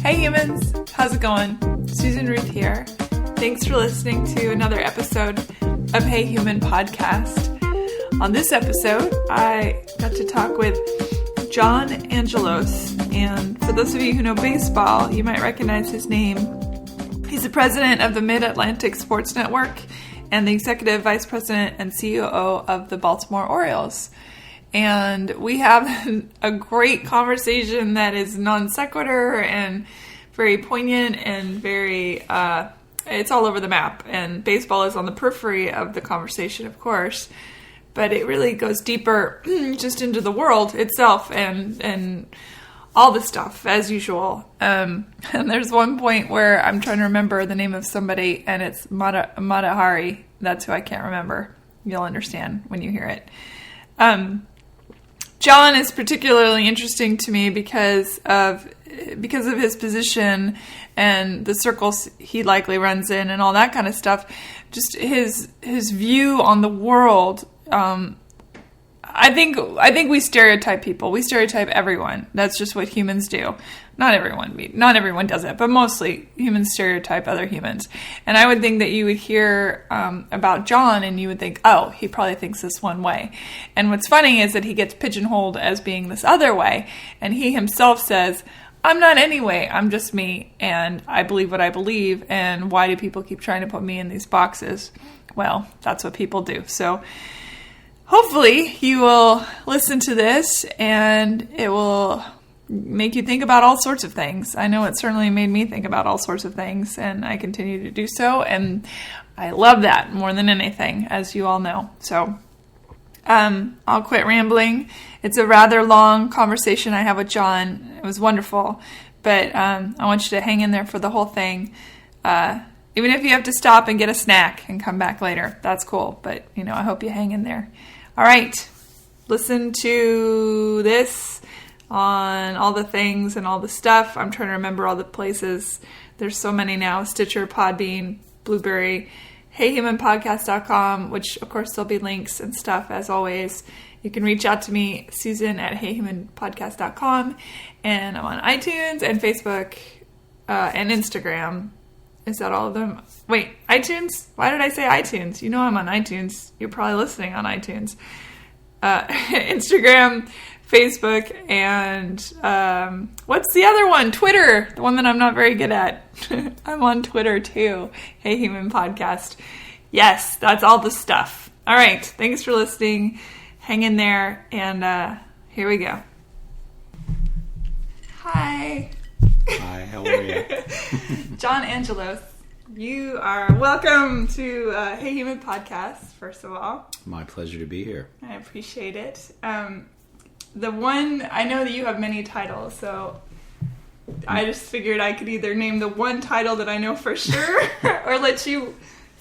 Hey humans, how's it going? Susan Ruth here. Thanks for listening to another episode of Hey Human Podcast. On this episode, I got to talk with John Angelos, and for those of you who know baseball, you might recognize his name. He's the president of the Mid-Atlantic Sports Network and the executive vice president and COO of the Baltimore Orioles. And we have a great conversation that is non sequitur and very poignant and very, it's all over the map. And baseball is on the periphery of the conversation, of course. But it really goes deeper just into the world itself and all the stuff, as usual. And there's one point where I'm trying to remember the name of somebody, and it's Matahari. That's who I can't remember. You'll understand when you hear it. John is particularly interesting to me because of his position and the circles he likely runs in and all that kind of stuff. Just his view on the world. I think we stereotype people. We stereotype everyone. That's just what humans do. Not everyone does it, but mostly humans stereotype other humans. And I would think that you would hear about John and you would think, oh, he probably thinks this one way. And what's funny is that he gets pigeonholed as being this other way. And he himself says, I'm not anyway. I'm just me. And I believe what I believe. And why do people keep trying to put me in these boxes? Well, that's what people do. So hopefully you will listen to this and it will make you think about all sorts of things. I know it certainly made me think about all sorts of things, and I continue to do so, and I love that more than anything, as you all know. So I'll quit rambling. It's a rather long conversation I have with John. It was wonderful, but I want you to hang in there for the whole thing. Even if you have to stop and get a snack and come back later, that's cool. But, I hope you hang in there. All right, listen to this on all the things and all the stuff. I'm trying to remember all the places. There's so many now. Stitcher, Podbean, Blueberry, HeyHumanPodcast.com, which, of course, there'll be links and stuff, as always. You can reach out to me, Susan, at HeyHumanPodcast.com. And I'm on iTunes and Facebook and Instagram. Is that all of them? Wait, iTunes? Why did I say iTunes? You know I'm on iTunes. You're probably listening on iTunes. Instagram, Facebook, and what's the other one? Twitter, the one that I'm not very good at. I'm on Twitter too. Hey Human Podcast. Yes, that's all the stuff. All right, thanks for listening. Hang in there, and here we go. Hi. Hi, how are you? John Angelos, you are welcome to Hey Human Podcast, first of all. My pleasure to be here. I appreciate it. The one, I know that you have many titles, so I just figured I could either name the one title that I know for sure or let you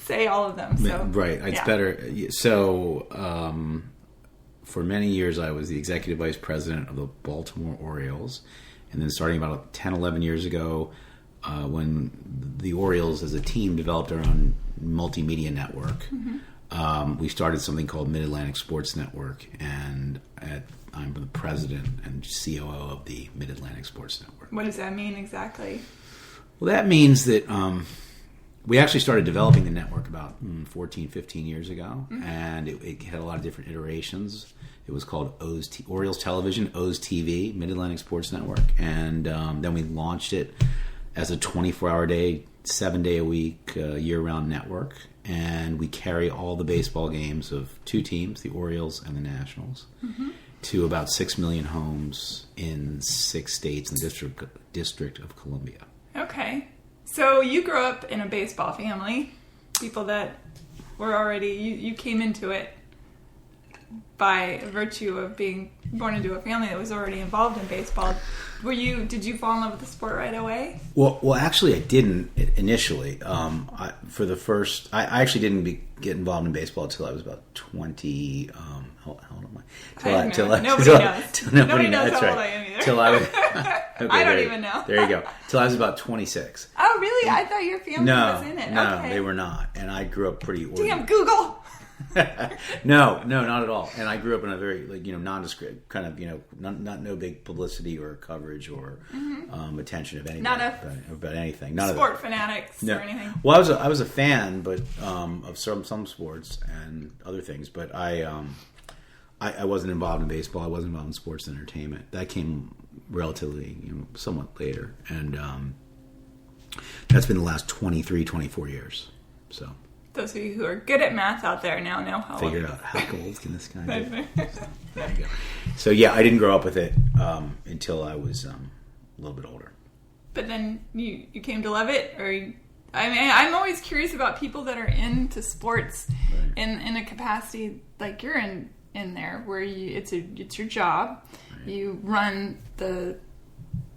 say all of them. So, right, it's better. So, for many years, I was the executive vice president of the Baltimore Orioles. And then starting about 10, 11 years ago, when the Orioles as a team developed our own multimedia network, we started something called Mid-Atlantic Sports Network. And I'm the president and COO of the Mid-Atlantic Sports Network. What does that mean exactly? Well, that means that we actually started developing the network about 14, 15 years ago. And it had a lot of different iterations. It was called Orioles Television, O's TV, Mid-Atlantic Sports Network. And then we launched it as a 24-hour day, 7-day-a-week, year-round network. And we carry all the baseball games of two teams, the Orioles and the Nationals, to about 6 million homes in 6 states in the District of Columbia. Okay. So you grew up in a baseball family, people that were already, you came into it by virtue of being born into a family that was already involved in baseball. Did you fall in love with the sport right away? Well, actually, I didn't initially. I actually didn't get involved in baseball until I was about 20. How old am I? Nobody knows That's how right. old I am either. Till I was, okay, I don't even know. There you go. Till I was about 26. Oh, really? I thought your family was in it. No, okay. They were not. And I grew up pretty Damn, Google! No, not at all. And I grew up in a very nondescript kind of no big publicity or coverage or attention of anything. Not about anything. None sport of fanatics or anything. Well, I was a fan, but of some sports and other things. But I wasn't involved in baseball. I wasn't involved in sports and entertainment. That came relatively somewhat later, and that's been the last 23, 24 years. So. Those of you who are good at math out there now know how figure out how old can this guy be. There you go. So I didn't grow up with it until I was a little bit older. But then you came to love it, I'm always curious about people that are into sports in a capacity like you're in there, where it's your job. Right. You run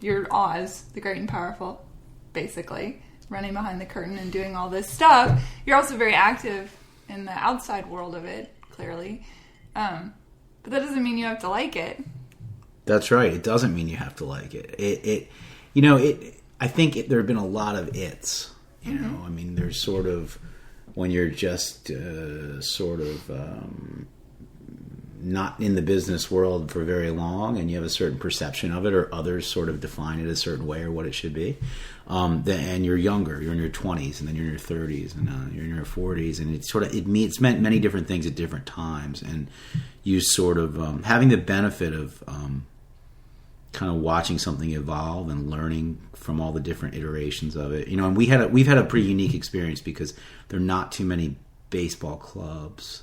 your Oz, the Great and Powerful, basically. Running behind the curtain and doing all this stuff. You're also very active in the outside world of it, clearly. But that doesn't mean you have to like it. That's right. It doesn't mean you have to like it. I think there have been a lot of its. I mean, there's sort of when you're just not in the business world for very long, and you have a certain perception of it, or others sort of define it a certain way or what it should be. And you're younger, you're in your 20s, and then you're in your 30s, and you're in your 40s, and it's meant many different things at different times. And you sort of having the benefit of kind of watching something evolve and learning from all the different iterations of it. And we've had a pretty unique experience because there are not too many baseball clubs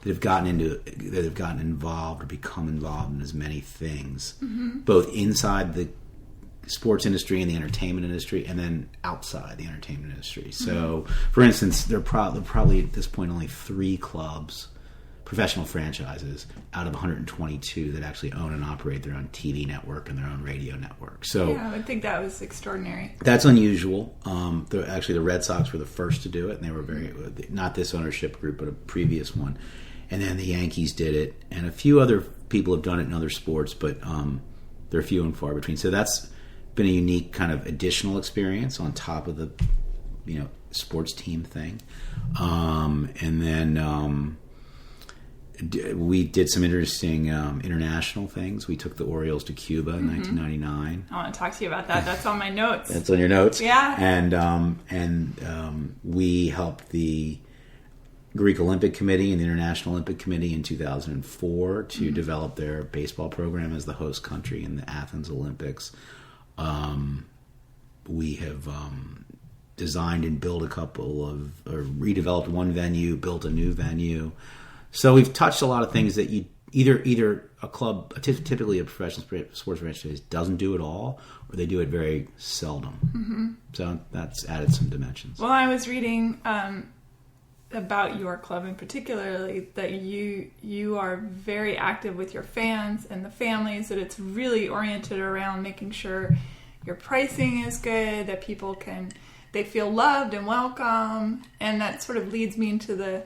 that have gotten involved or become involved in as many things, both inside the sports industry and the entertainment industry, and then outside the entertainment industry. So, for instance, there are probably at this point only 3 clubs, professional franchises, out of 122 that actually own and operate their own TV network and their own radio network. So, I would think that was extraordinary. That's unusual. Actually, the Red Sox were the first to do it, and they were not this ownership group, but a previous one. And then the Yankees did it, and a few other people have done it in other sports, but they're few and far between. So that's been a unique kind of additional experience on top of the sports team thing. And then we did some interesting international things. We took the Orioles to Cuba in 1999. I want to talk to you about that. That's on my notes. That's on your notes? Yeah. And we helped the Greek Olympic Committee and the International Olympic Committee in 2004 to develop their baseball program as the host country in the Athens Olympics. We have designed and built redeveloped one venue, built a new venue. So we've touched a lot of things that you either a club, typically a professional sports franchise, doesn't do at all, or they do it very seldom. So that's added some dimensions. Well, I was reading about your club in particularly that you are very active with your fans and the families, that it's really oriented around making sure your pricing is good, that they feel loved and welcome, and that sort of leads me into the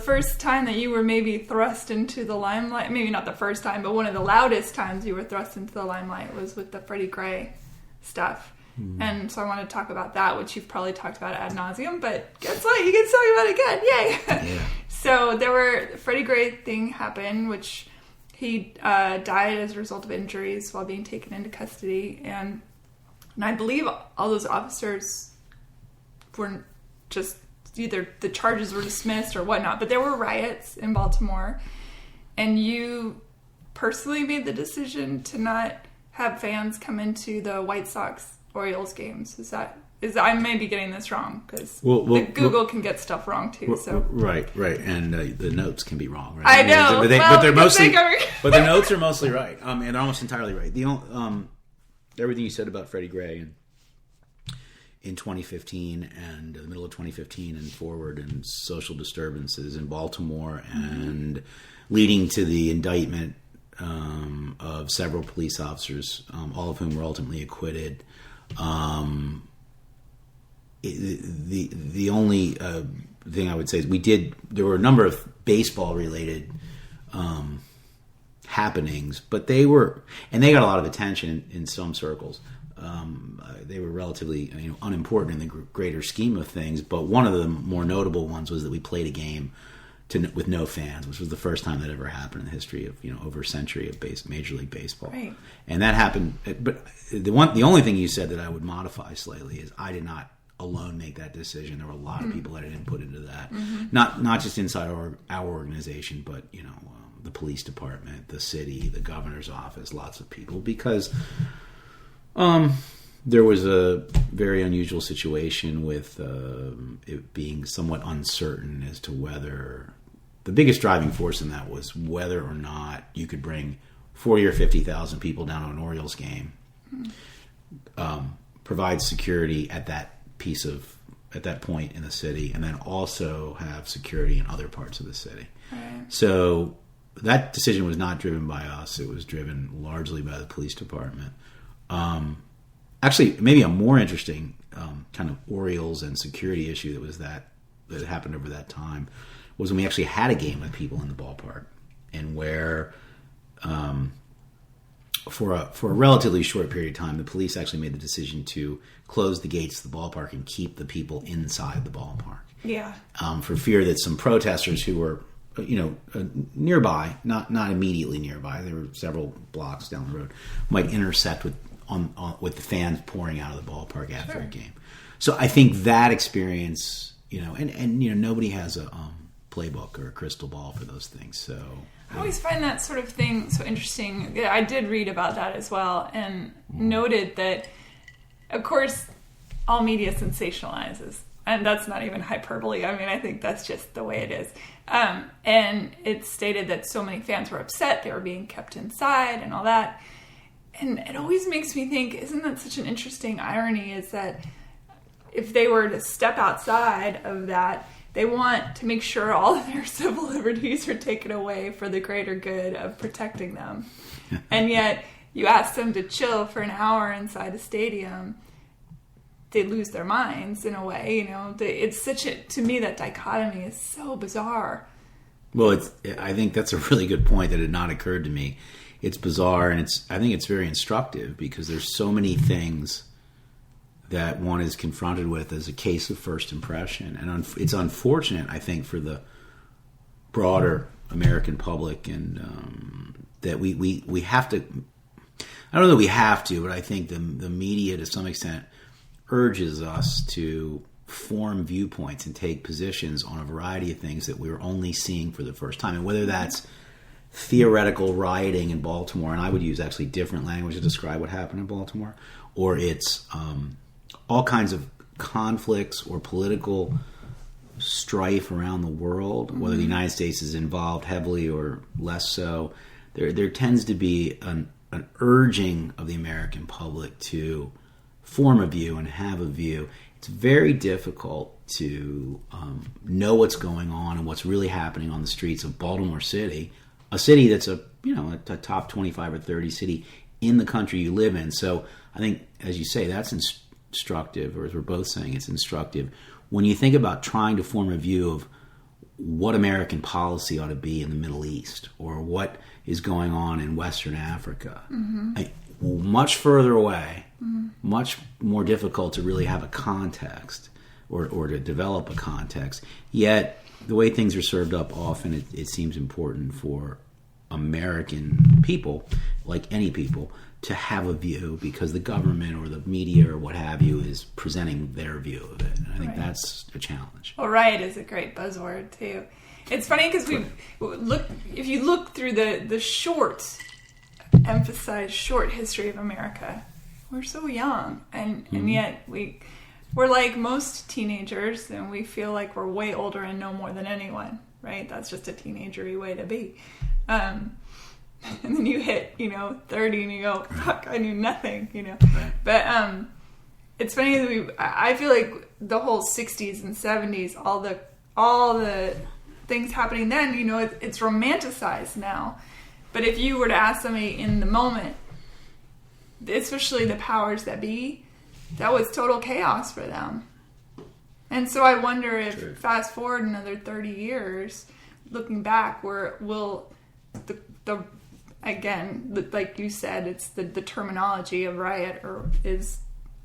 first time that you were maybe thrust into the limelight. Maybe not the first time, but one of the loudest times you were thrust into the limelight was with the Freddie Gray stuff. And so I want to talk about that, which you've probably talked about ad nauseum, but guess what? You get to talk about it again. Yay! Yeah. So the Freddie Gray thing happened, which he died as a result of injuries while being taken into custody. And I believe all those officers were just either the charges were dismissed or whatnot, but there were riots in Baltimore. And you personally made the decision to not have fans come into the White Sox Orioles games. Is I may be getting this wrong because Google can get stuff wrong too. So right, and the notes can be wrong. Right? I know, but they're mostly, but the notes are mostly right, and they're almost entirely right. Everything you said about Freddie Gray in 2015 and the middle of 2015 and forward, and social disturbances in Baltimore and leading to the indictment of several police officers, all of whom were ultimately acquitted. The only thing I would say is there were a number of baseball related happenings, but they got a lot of attention in some circles. They were relatively unimportant in the greater scheme of things, but one of the more notable ones was that we played a game with no fans, which was the first time that ever happened in the history of over a century of Major League Baseball. Right. And that happened. But the only thing you said that I would modify slightly is I did not alone make that decision. There were a lot of people that had input into that, not just inside our organization, but the police department, the city, the governor's office, lots of people, because there was a very unusual situation with it being somewhat uncertain as to whether the biggest driving force in that was whether or not you could bring 40 or 50,000 people down to an Orioles game, provide security at that point in the city, and then also have security in other parts of the city. Right. So that decision was not driven by us. It was driven largely by the police department. Actually, maybe a more interesting kind of Orioles and security issue that happened over that time was when we actually had a game with people in the ballpark, and where for a relatively short period of time, the police actually made the decision to close the gates to the ballpark and keep the people inside the ballpark. Yeah. For fear that some protesters who were nearby, not immediately nearby, there were several blocks down the road, might intersect with the fans pouring out of the ballpark after a game. So I think that experience, and nobody has a playbook or a crystal ball for those things. So I always find that sort of thing so interesting. I did read about that as well, and noted that, of course, all media sensationalizes. And that's not even hyperbole. I mean, I think that's just the way it is. And it stated that so many fans were upset. They were being kept inside and all that. And it always makes me think, isn't that such an interesting irony, is that if they were to step outside of that, they want to make sure all of their civil liberties are taken away for the greater good of protecting them. And yet, you ask them to chill for an hour inside a stadium, they lose their minds in a way. It's to me, that dichotomy is so bizarre. Well, I think that's a really good point that had not occurred to me. It's bizarre, and I think it's very instructive, because there's so many things that one is confronted with as a case of first impression. And it's unfortunate, I think, for the broader American public, and that we have to, I don't know that we have to, but I think the media to some extent urges us to form viewpoints and take positions on a variety of things that we're only seeing for the first time. And whether that's theoretical rioting in Baltimore, and I would use actually different language to describe what happened in Baltimore, or it's all kinds of conflicts or political strife around the world, whether the United States is involved heavily or less so, there tends to be an urging of the American public to form a view and have a view. It's very difficult to know what's going on and what's really happening on the streets of Baltimore City, a city that's a top 25 or 30 city in the country you live in. So I think, as you say, that's instructive, or as we're both saying, it's instructive when you think about trying to form a view of what American policy ought to be in the Middle East, or what is going on in Western Africa. Much further away, much more difficult to really have a context or to develop a context. Yet, the way things are served up, often it seems important for American people, like any people, to have a view, because the government or the media or what have you is presenting their view of it. And I think that's a challenge. Well, riot is a great buzzword, too. It's funny because if you look through the emphasized short history of America, we're so young, and yet we're like most teenagers, and we feel like we're way older and know more than anyone, right? That's just a teenagery way to be. And then you hit, 30 and you go, fuck, I knew nothing, Right. But it's funny that I feel like the whole 60s and 70s, all the things happening then, it's romanticized now. But if you were to ask somebody in the moment, especially the powers that be, that was total chaos for them. And so I wonder if fast forward another 30 years, looking back, will the again, like you said, it's the terminology of riot is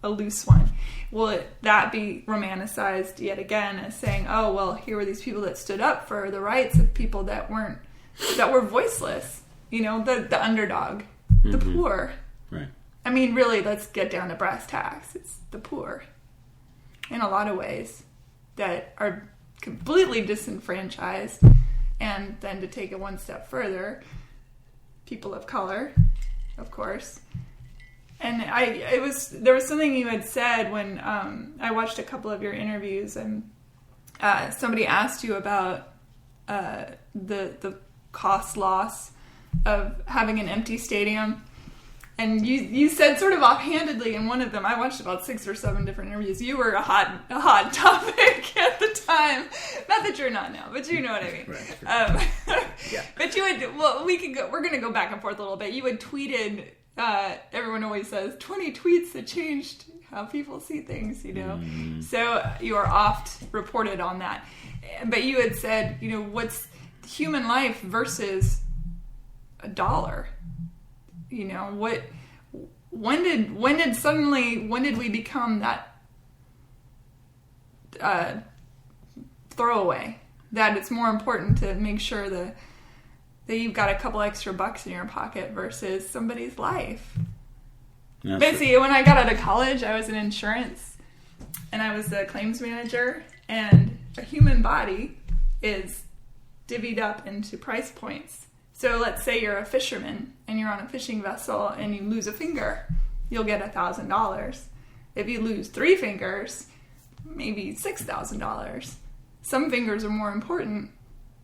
a loose one. Will that be romanticized yet again as saying, oh, well, here were these people that stood up for the rights of people that were voiceless, the underdog, the poor. Right. I mean, really, let's get down to brass tacks. It's the poor in a lot of ways that are completely disenfranchised. And then to take it one step further, people of color, of course. And there was something you had said when I watched a couple of your interviews, and somebody asked you about the cost loss of having an empty stadium. And you said sort of offhandedly in one of them, I watched about 6 or 7 different interviews, you were a hot topic at the time. Not that you're not now, but you know what I mean. Right. Yeah. But you had, we're going to go back and forth a little bit. You had tweeted, everyone always says, 20 tweets that changed how people see things, So you are oft reported on that. But you had said, what's human life versus a dollar? When did we become that throwaway? That it's more important to make sure that you've got a couple extra bucks in your pocket versus somebody's life. Yeah, basically, when I got out of college, I was in insurance, and I was a claims manager, and a human body is divvied up into price points. So let's say you're a fisherman and you're on a fishing vessel and you lose a finger, you'll get $1,000. If you lose 3 fingers, maybe $6,000. Some fingers are more important.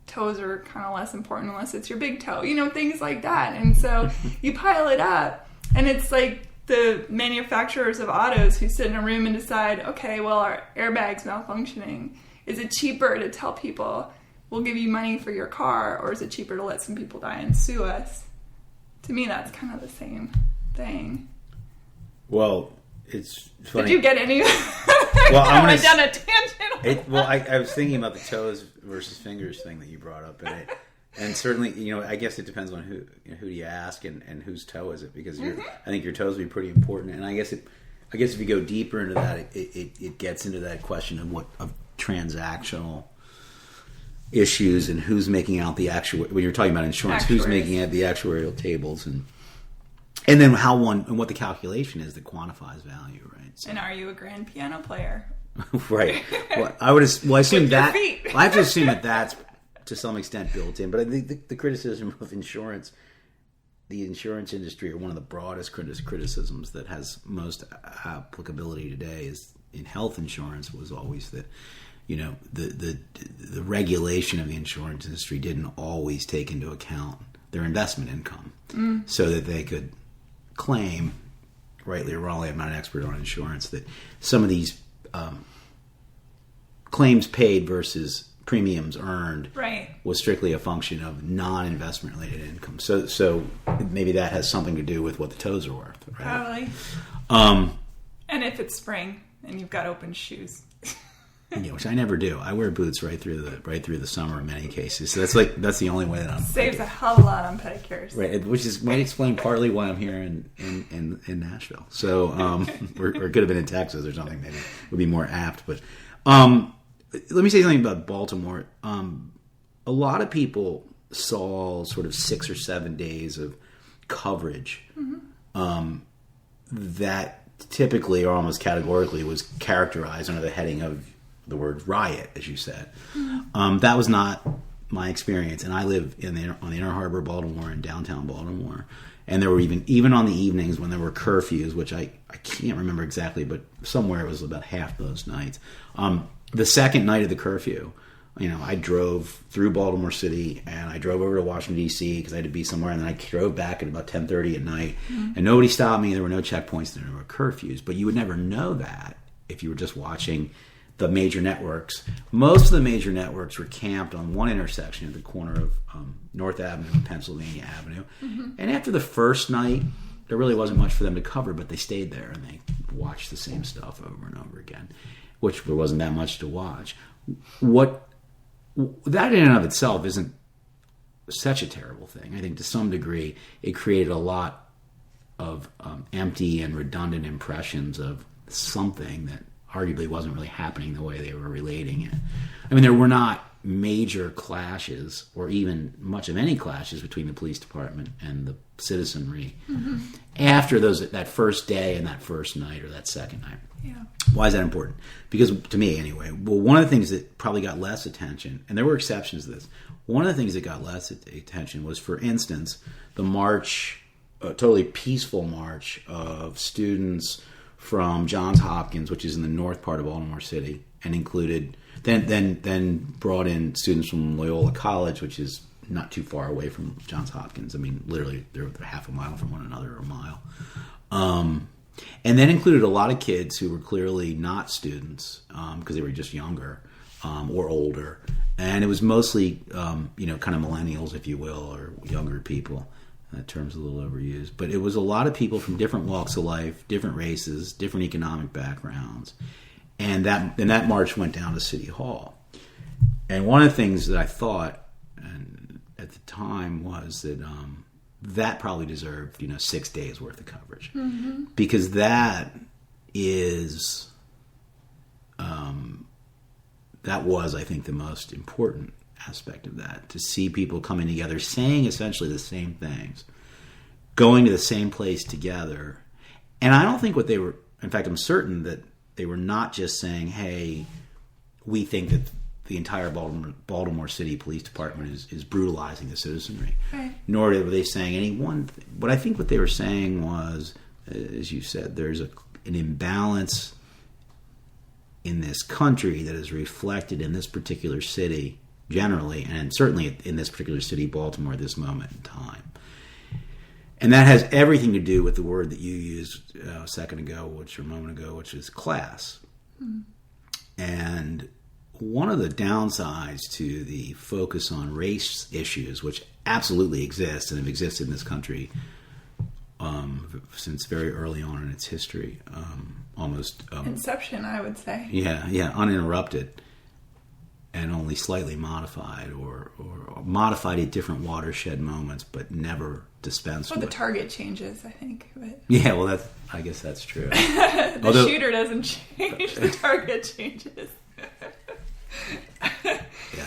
Toes are kind of less important unless it's your big toe, things like that. And so you pile it up, and it's like the manufacturers of autos who sit in a room and decide, okay, well, our airbag's malfunctioning. Is it cheaper to tell people, we'll give you money for your car, or is it cheaper to let some people die and sue us? To me, that's kind of the same thing. Well, it's funny. Did you get any? Well, I went down a tangent. I was thinking about the toes versus fingers thing that you brought up, and certainly, I guess it depends on who do you ask and whose toe is it, because I think your toes would be pretty important, and I guess if you go deeper into that, it gets into that question of transactional issues and who's making out the actual, when you're talking about insurance, who's making out the actuarial tables, and then what the calculation is that quantifies value, right? So, and are you a grand piano player? Right. Well, I assume that I have to assume that that's to some extent built in, but I think the criticism of insurance, the insurance industry, or one of the broadest criticisms that has most applicability today is in health insurance, was always that the regulation of the insurance industry didn't always take into account their investment income, so that they could claim, rightly or wrongly, I'm not an expert on insurance, that some of these claims paid versus premiums earned was strictly a function of non-investment related income. So maybe that has something to do with what the toes are worth, right? Probably. And if it's spring and you've got open shoes. Yeah, which I never do. I wear boots right through the summer in many cases. So that's the only way that I'm saves a hell of a lot on pedicures. Right, which might explain partly why I'm here in Nashville. So or could have been in Texas or something. Maybe would be more apt. But let me say something about Baltimore. A lot of people saw sort of 6 or 7 days of coverage that typically or almost categorically was characterized under the heading of the word riot, as you said. That was not my experience, and I live on the Inner Harbor, Baltimore, in downtown Baltimore. And there were even on the evenings when there were curfews, which I can't remember exactly, but somewhere it was about half those nights. The second night of the curfew, I drove through Baltimore City, and I drove over to Washington, D.C. because I had to be somewhere, and then I drove back at about 10:30 at night, and nobody stopped me. There were no checkpoints, there were curfews, but you would never know that if you were just watching the major networks. Most of the major networks were camped on one intersection at the corner of North Avenue and Pennsylvania Avenue, and after the first night, there really wasn't much for them to cover, but they stayed there, and they watched the same stuff over and over again, which there wasn't that much to watch. That in and of itself isn't such a terrible thing. I think to some degree it created a lot of empty and redundant impressions of something that arguably wasn't really happening the way they were relating it. I mean, there were not major clashes or even much of any clashes between the police department and the citizenry after that first day and that first night or that second night. Yeah. Why is that important? Because, to me anyway, well, one of the things that probably got less attention, and there were exceptions to this, one of the things that got less attention was, for instance, the march, a totally peaceful march of students from Johns Hopkins, which is in the north part of Baltimore City, and included, then brought in students from Loyola College, which is not too far away from Johns Hopkins. I mean, literally, they're half a mile from one another, or a mile. And then included a lot of kids who were clearly not students because they were just younger or older. And it was mostly, kind of millennials, if you will, or younger people. That term's a little overused. But it was a lot of people from different walks of life, different races, different economic backgrounds. And that march went down to City Hall. And one of the things that I thought at the time was that that probably deserved 6 days worth of coverage, because that was, I think, the most important aspect of that, to see people coming together, saying essentially the same things, going to the same place together. And I don't think what they were, in fact, I'm certain that they were not just saying, hey, we think that the entire Baltimore City Police Department is brutalizing the citizenry. Right. Nor were they saying any one thing. But I think what they were saying was, as you said, there's an imbalance in this country that is reflected in this particular city generally, and certainly in this particular city, Baltimore, at this moment in time. And that has everything to do with the word that you used a moment ago, which is class. And one of the downsides to the focus on race issues, which absolutely exists and have existed in this country since very early on in its history, almost inception, I would say. Yeah, uninterrupted, and only slightly modified or modified at different watershed moments, but never dispensed with. The target changes, I think. But yeah, well, I guess that's true. The shooter doesn't change; the target changes. Yeah,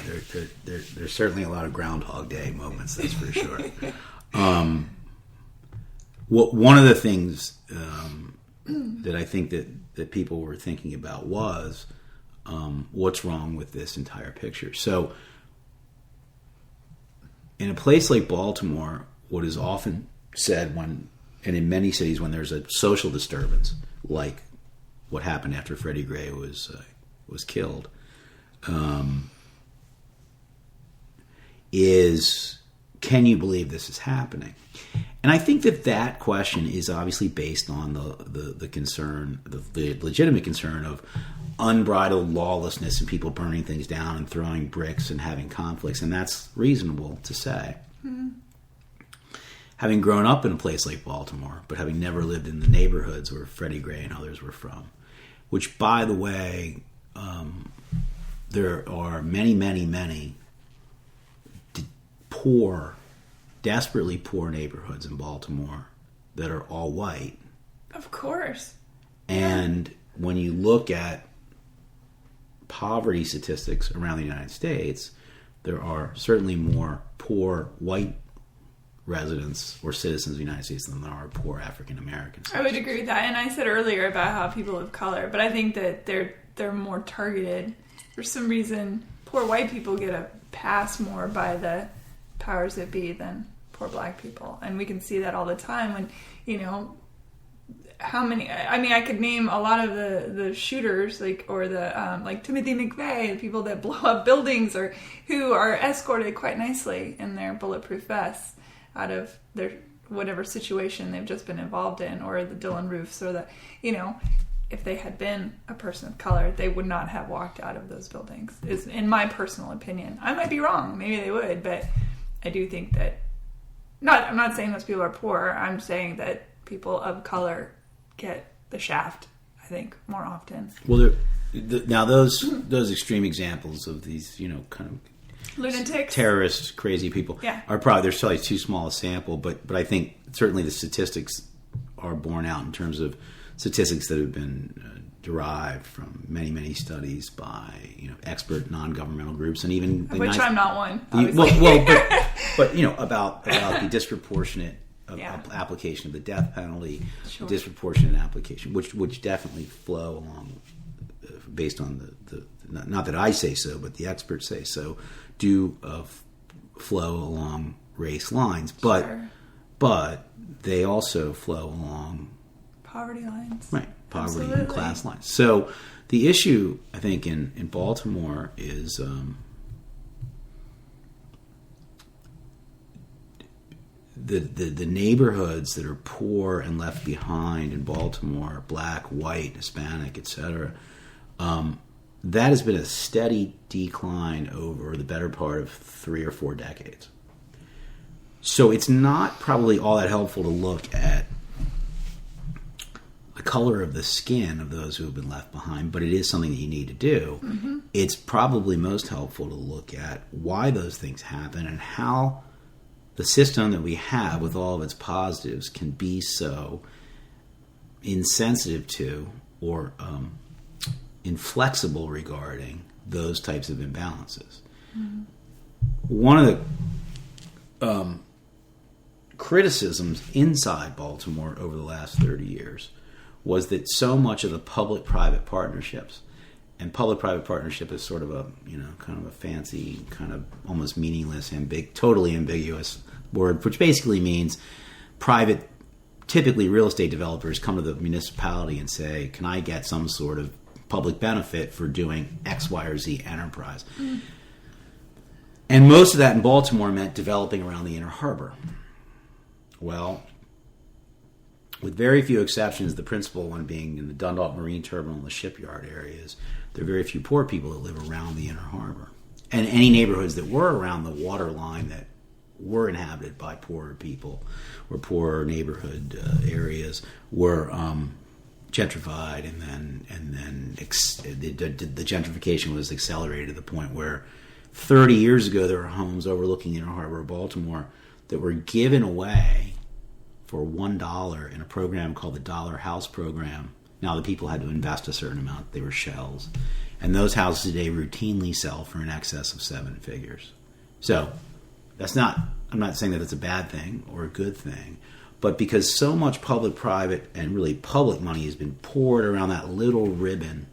there's certainly a lot of Groundhog Day moments, that's for sure. One of the things that I think that people were thinking about was what's wrong with this entire picture. So in a place like Baltimore, what is often said and in many cities when there's a social disturbance, like what happened after Freddie Gray was killed, is, can you believe this is happening? And I think that question is obviously based on the concern, the legitimate concern of unbridled lawlessness and people burning things down and throwing bricks and having conflicts, and that's reasonable to say. Having grown up in a place like Baltimore, but having never lived in the neighborhoods where Freddie Gray and others were from, which, by the way, there are many, many, many desperately poor neighborhoods in Baltimore that are all white. Of course. And when you look at poverty statistics around the United States, there are certainly more poor white residents or citizens of the United States than there are poor African Americans. I would agree with that. And I said earlier about how people of color, but I think that they're more targeted. For some reason, poor white people get a pass more by the powers that be than poor black people. And we can see that all the time when, how many, I could name a lot of the shooters, like Timothy McVeigh, the people that blow up buildings or who are escorted quite nicely in their bulletproof vests out of their whatever situation they've just been involved in, or the Dylan Roofs, or if they had been a person of color, they would not have walked out of those buildings, is in my personal opinion. I might be wrong. Maybe they would, but I do think that, I'm not saying those people are poor. I'm saying that people of color get the shaft, I think, more often. Well, now those extreme examples of these, kind of lunatics, terrorists, crazy people, are probably, there's probably too small a sample, but I think certainly the statistics are borne out in terms of statistics that have been derived from many studies by expert non-governmental groups, and even which I'm not one. But about the disproportionate application of the death penalty, Sure. disproportionate application, which definitely flow along, based on the not that I say so, but the experts say so, do flow along race lines, but Sure. but they also flow along Poverty lines. right poverty Absolutely. and class lines. So the issue, I think, in Baltimore is the neighborhoods that are poor and left behind in Baltimore, black, white, Hispanic, etc. That has been a steady decline over the better part of 3 or 4 decades. So it's not probably all that helpful to look at the color of the skin of those who have been left behind, but it is something that you need to do. Mm-hmm. It's probably most helpful to look at why those things happen and how the system that we have, with all of its positives, can be so insensitive to or inflexible regarding those types of imbalances. Mm-hmm. One of the criticisms inside Baltimore over the last 30 years was that so much of the public-private partnerships, and public-private partnership is sort of a kind of a fancy, kind of almost meaningless, totally ambiguous word, which basically means private, typically real estate developers come to the municipality and say, "Can I get some sort of public benefit for doing X, Y, or Z enterprise?" Mm. And most of that in Baltimore meant developing around the Inner Harbor. Well, with very few exceptions, the principal one being in the Dundalk Marine Terminal and the shipyard areas, there are very few poor people that live around the Inner Harbor. And any neighborhoods that were around the water line that were inhabited by poorer people or poorer neighborhood areas were gentrified, and then the gentrification was accelerated to the point where 30 years ago there were homes overlooking the Inner Harbor of Baltimore that were given away for $1 in a program called the Dollar House Program. Now the people had to invest a certain amount. They were shells. And those houses today routinely sell for in excess of 7 figures. So I'm not saying that it's a bad thing or a good thing, but because so much public-private and really public money has been poured around that little ribbon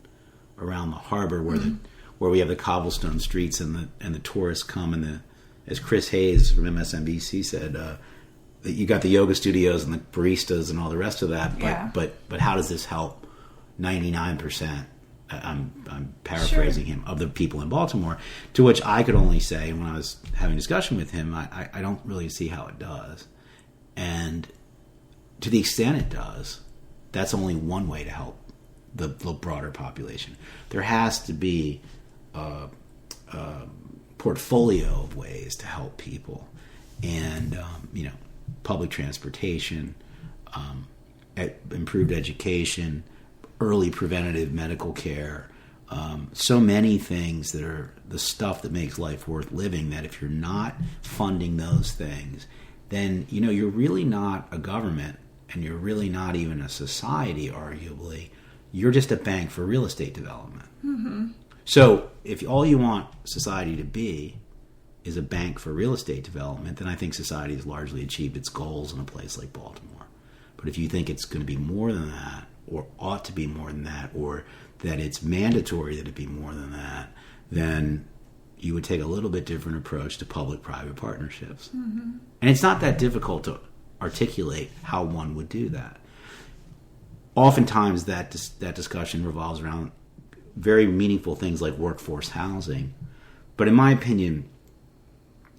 around the harbor where mm-hmm. where we have the cobblestone streets and the tourists come, and as Chris Hayes from MSNBC said, that you got the yoga studios and the baristas and all the rest of that, but how does this help 99%? I'm paraphrasing him, of the people in Baltimore, to which I could only say, when I was having a discussion with him, I don't really see how it does. And to the extent it does, that's only one way to help the broader population. There has to be a portfolio of ways to help people. And, public transportation, improved education, early preventative medical care, so many things that are the stuff that makes life worth living, that if you're not funding those things, then you're really not a government, and you're really not even a society, arguably. You're just a bank for real estate development. Mm-hmm. So if all you want society to be is a bank for real estate development, then I think society has largely achieved its goals in a place like Baltimore. But if you think it's going to be more than that, or ought to be more than that, or that it's mandatory that it be more than that, then you would take a little bit different approach to public-private partnerships. Mm-hmm. And it's not that difficult to articulate how one would do that. Oftentimes that discussion revolves around very meaningful things like workforce housing. But in my opinion,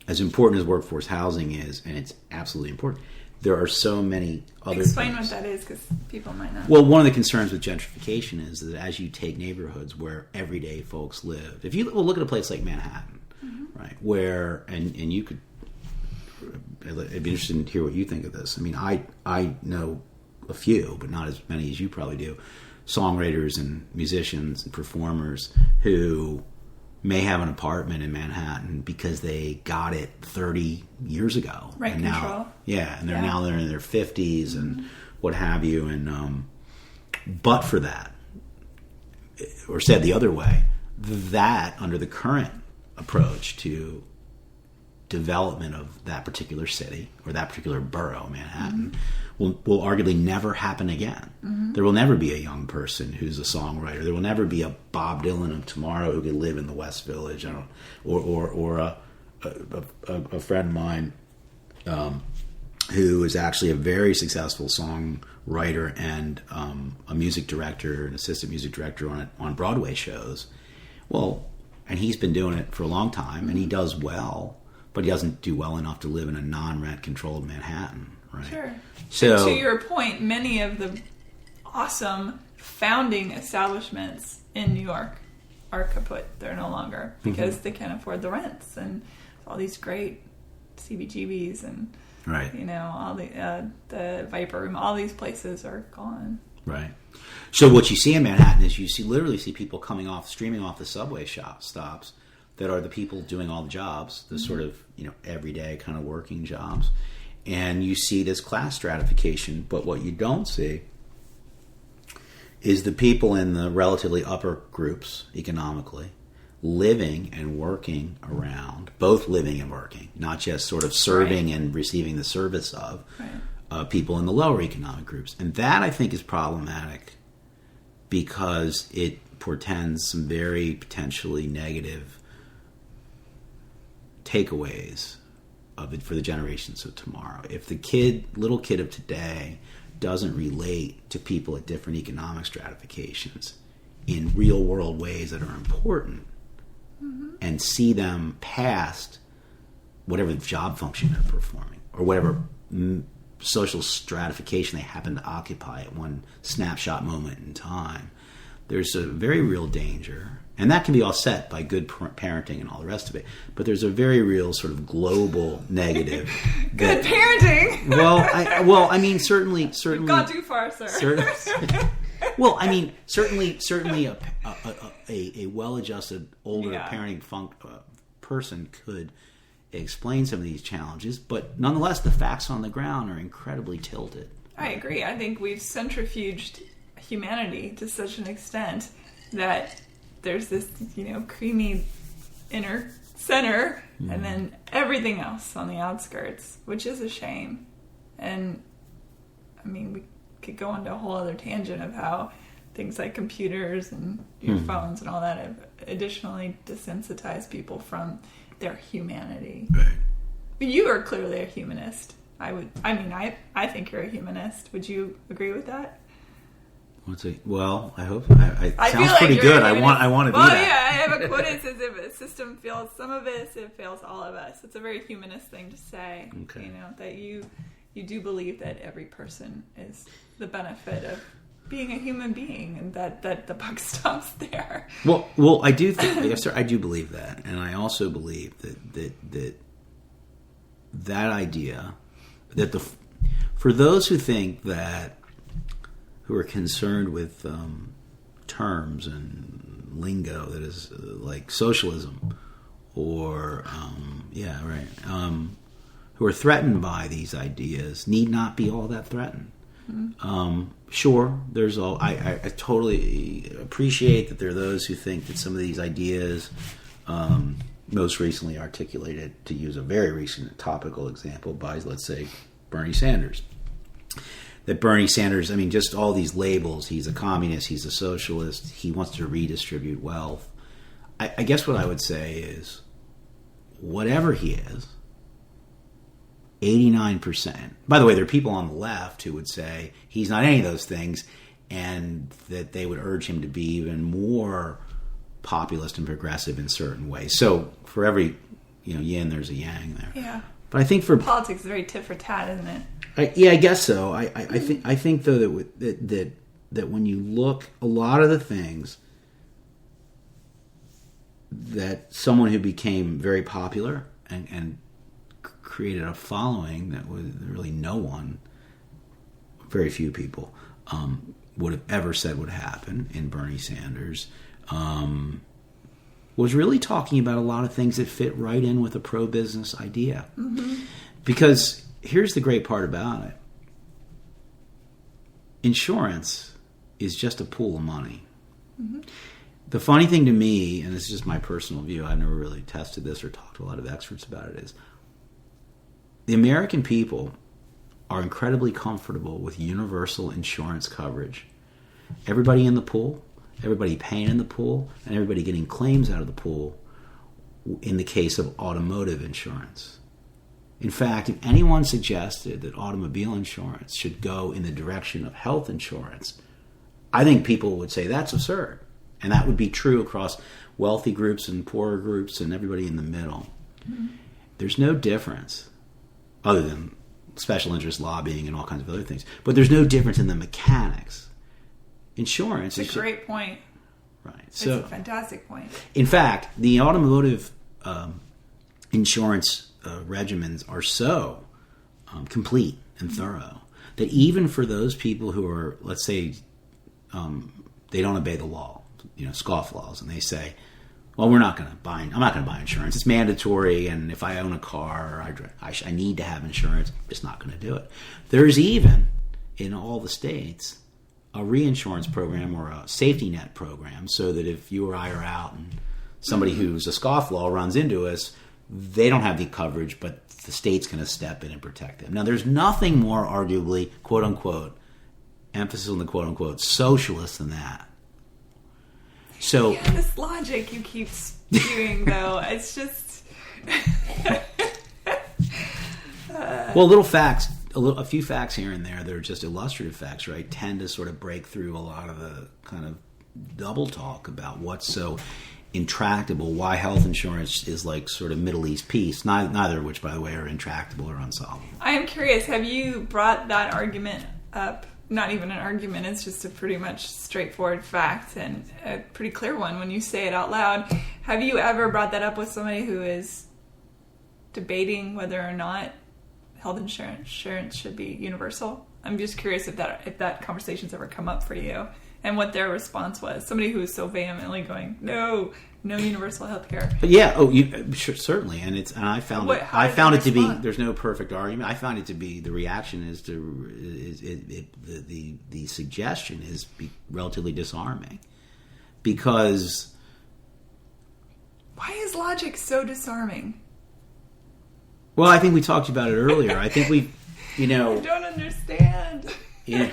as important as workforce housing is, and it's absolutely important, there are so many other Explain things. what that is, because people might not. Well, one of the concerns with gentrification is that as you take neighborhoods where everyday folks live, if you look at a place like Manhattan, mm-hmm. right, where, and you could, I'd be interested to hear what you think of this. I mean, I know a few, but not as many as you probably do, songwriters and musicians and performers who may have an apartment in Manhattan because they got it 30 years ago. Rent and control. Now, and they're in their 50s and what have you. And But for that, or said the other way, that under the current approach to development of that particular city or that particular borough, Manhattan, will arguably never happen again. There will never be a young person who's a songwriter. There will never be a Bob Dylan of tomorrow who can live in the West Village, or a friend of mine who is actually a very successful songwriter and a music director, an assistant music director on Broadway shows. Well, and he's been doing it for a long time, and he does well, but he doesn't do well enough to live in a non-rent controlled Manhattan, right? Sure. So, and to your point, many of the awesome founding establishments in New York are kaput. They're no longer because they can't afford the rents, and all these great CBGBs and right, all the Viper Room, all these places are gone. Right. So what you see in Manhattan is you literally see people streaming off the subway stops that are the people doing all the jobs, the sort of everyday kind of working jobs, and you see this class stratification. But what you don't see is the people in the relatively upper groups economically living and working around, both living and working, not just sort of serving and receiving the service of people in the lower economic groups. And that, I think, is problematic because it portends some very potentially negative takeaways of it for the generations of tomorrow. If the little kid of today doesn't relate to people at different economic stratifications in real world ways that are important and see them past whatever job function they're performing or whatever social stratification they happen to occupy at one snapshot moment in time, there's a very real danger. And that can be offset by good parenting and all the rest of it. But there's a very real sort of global negative. Good parenting. Well, I mean, certainly. You've gone too far, sir. Well, I mean, certainly a well-adjusted older parenting person could explain some of these challenges, but nonetheless, the facts on the ground are incredibly tilted. I agree. I think we've centrifuged humanity to such an extent that there's this, creamy inner center, and then everything else on the outskirts, which is a shame. And I mean, we could go into a whole other tangent of how things like computers and your phones and all that have additionally desensitized people from their humanity. Right. But you are clearly a humanist. I think you're a humanist. Would you agree with that? Well, I hope. It sounds pretty good. I want to do that. Well, yeah, I have a quote. It says, "If a system fails some of us, it fails all of us." It's a very humanist thing to say. Okay. That you do believe that every person is the benefit of being a human being, and that the buck stops there. Well, I do think, yes, sir, I do believe that, and I also believe that idea that for those who think that, who are concerned with terms and lingo that is like socialism or who are threatened by these ideas need not be all that threatened. Sure, I totally appreciate that there are those who think that some of these ideas, most recently articulated, to use a very recent topical example, by, let's say, Bernie Sanders. That Bernie Sanders, I mean, just all these labels, he's a communist, he's a socialist, he wants to redistribute wealth. I guess what I would say is, whatever he is, 89%. By the way, there are people on the left who would say he's not any of those things, and that they would urge him to be even more populist and progressive in certain ways. So for every yin, there's a yang there. Yeah. But I think for politics is very tit for tat, isn't it? I guess so. I think though that when you look, a lot of the things that someone who became very popular and created a following that was really no one, very few people, would have ever said would happen in Bernie Sanders, was really talking about a lot of things that fit right in with a pro-business idea. Because here's the great part about it. Insurance is just a pool of money. Mm-hmm. The funny thing to me, and this is just my personal view, I've never really tested this or talked to a lot of experts about it, is the American people are incredibly comfortable with universal insurance coverage. Everybody in the pool, everybody paying in the pool, and everybody getting claims out of the pool in the case of automotive insurance. In fact, if anyone suggested that automobile insurance should go in the direction of health insurance, I think people would say that's absurd. And that would be true across wealthy groups and poorer groups and everybody in the middle. Mm-hmm. There's no difference, other than special interest lobbying and all kinds of other things. But there's no difference in the mechanics. Insurance is a great point. Right. It's a fantastic point. In fact, the automotive insurance regimens are so complete and thorough that even for those people who are, let's say, they don't obey the law, scofflaws, and they say, well, I'm not going to buy insurance. It's mandatory, and if I own a car, I need to have insurance. I'm just not going to do it. There's even, in all the states, a reinsurance program or a safety net program so that if you or I are out and somebody who's a scofflaw runs into us, they don't have the coverage, but the state's going to step in and protect them. Now, there's nothing more arguably, quote-unquote, emphasis on the quote-unquote, socialist than that. So, yeah, this logic you keep spewing, though, it's just... Well, a few facts here and there that are just illustrative facts, right, tend to sort of break through a lot of the kind of double talk about what's so intractable, why health insurance is like sort of Middle East peace, neither of which, by the way, are intractable or unsolvable. I am curious, have you brought that argument up? Not even an argument, it's just a pretty much straightforward fact and a pretty clear one when you say it out loud. Have you ever brought that up with somebody who is debating whether or not health insurance should be universal? I'm just curious if that conversation's ever come up for you and what their response was. Somebody who is so vehemently going, no universal health care. But yeah, certainly, and I found it to be. There's no perfect argument. I found it to be the reaction is the suggestion is relatively disarming because why is logic so disarming? Well, I think we talked about it earlier. I think we, I don't understand. Yeah.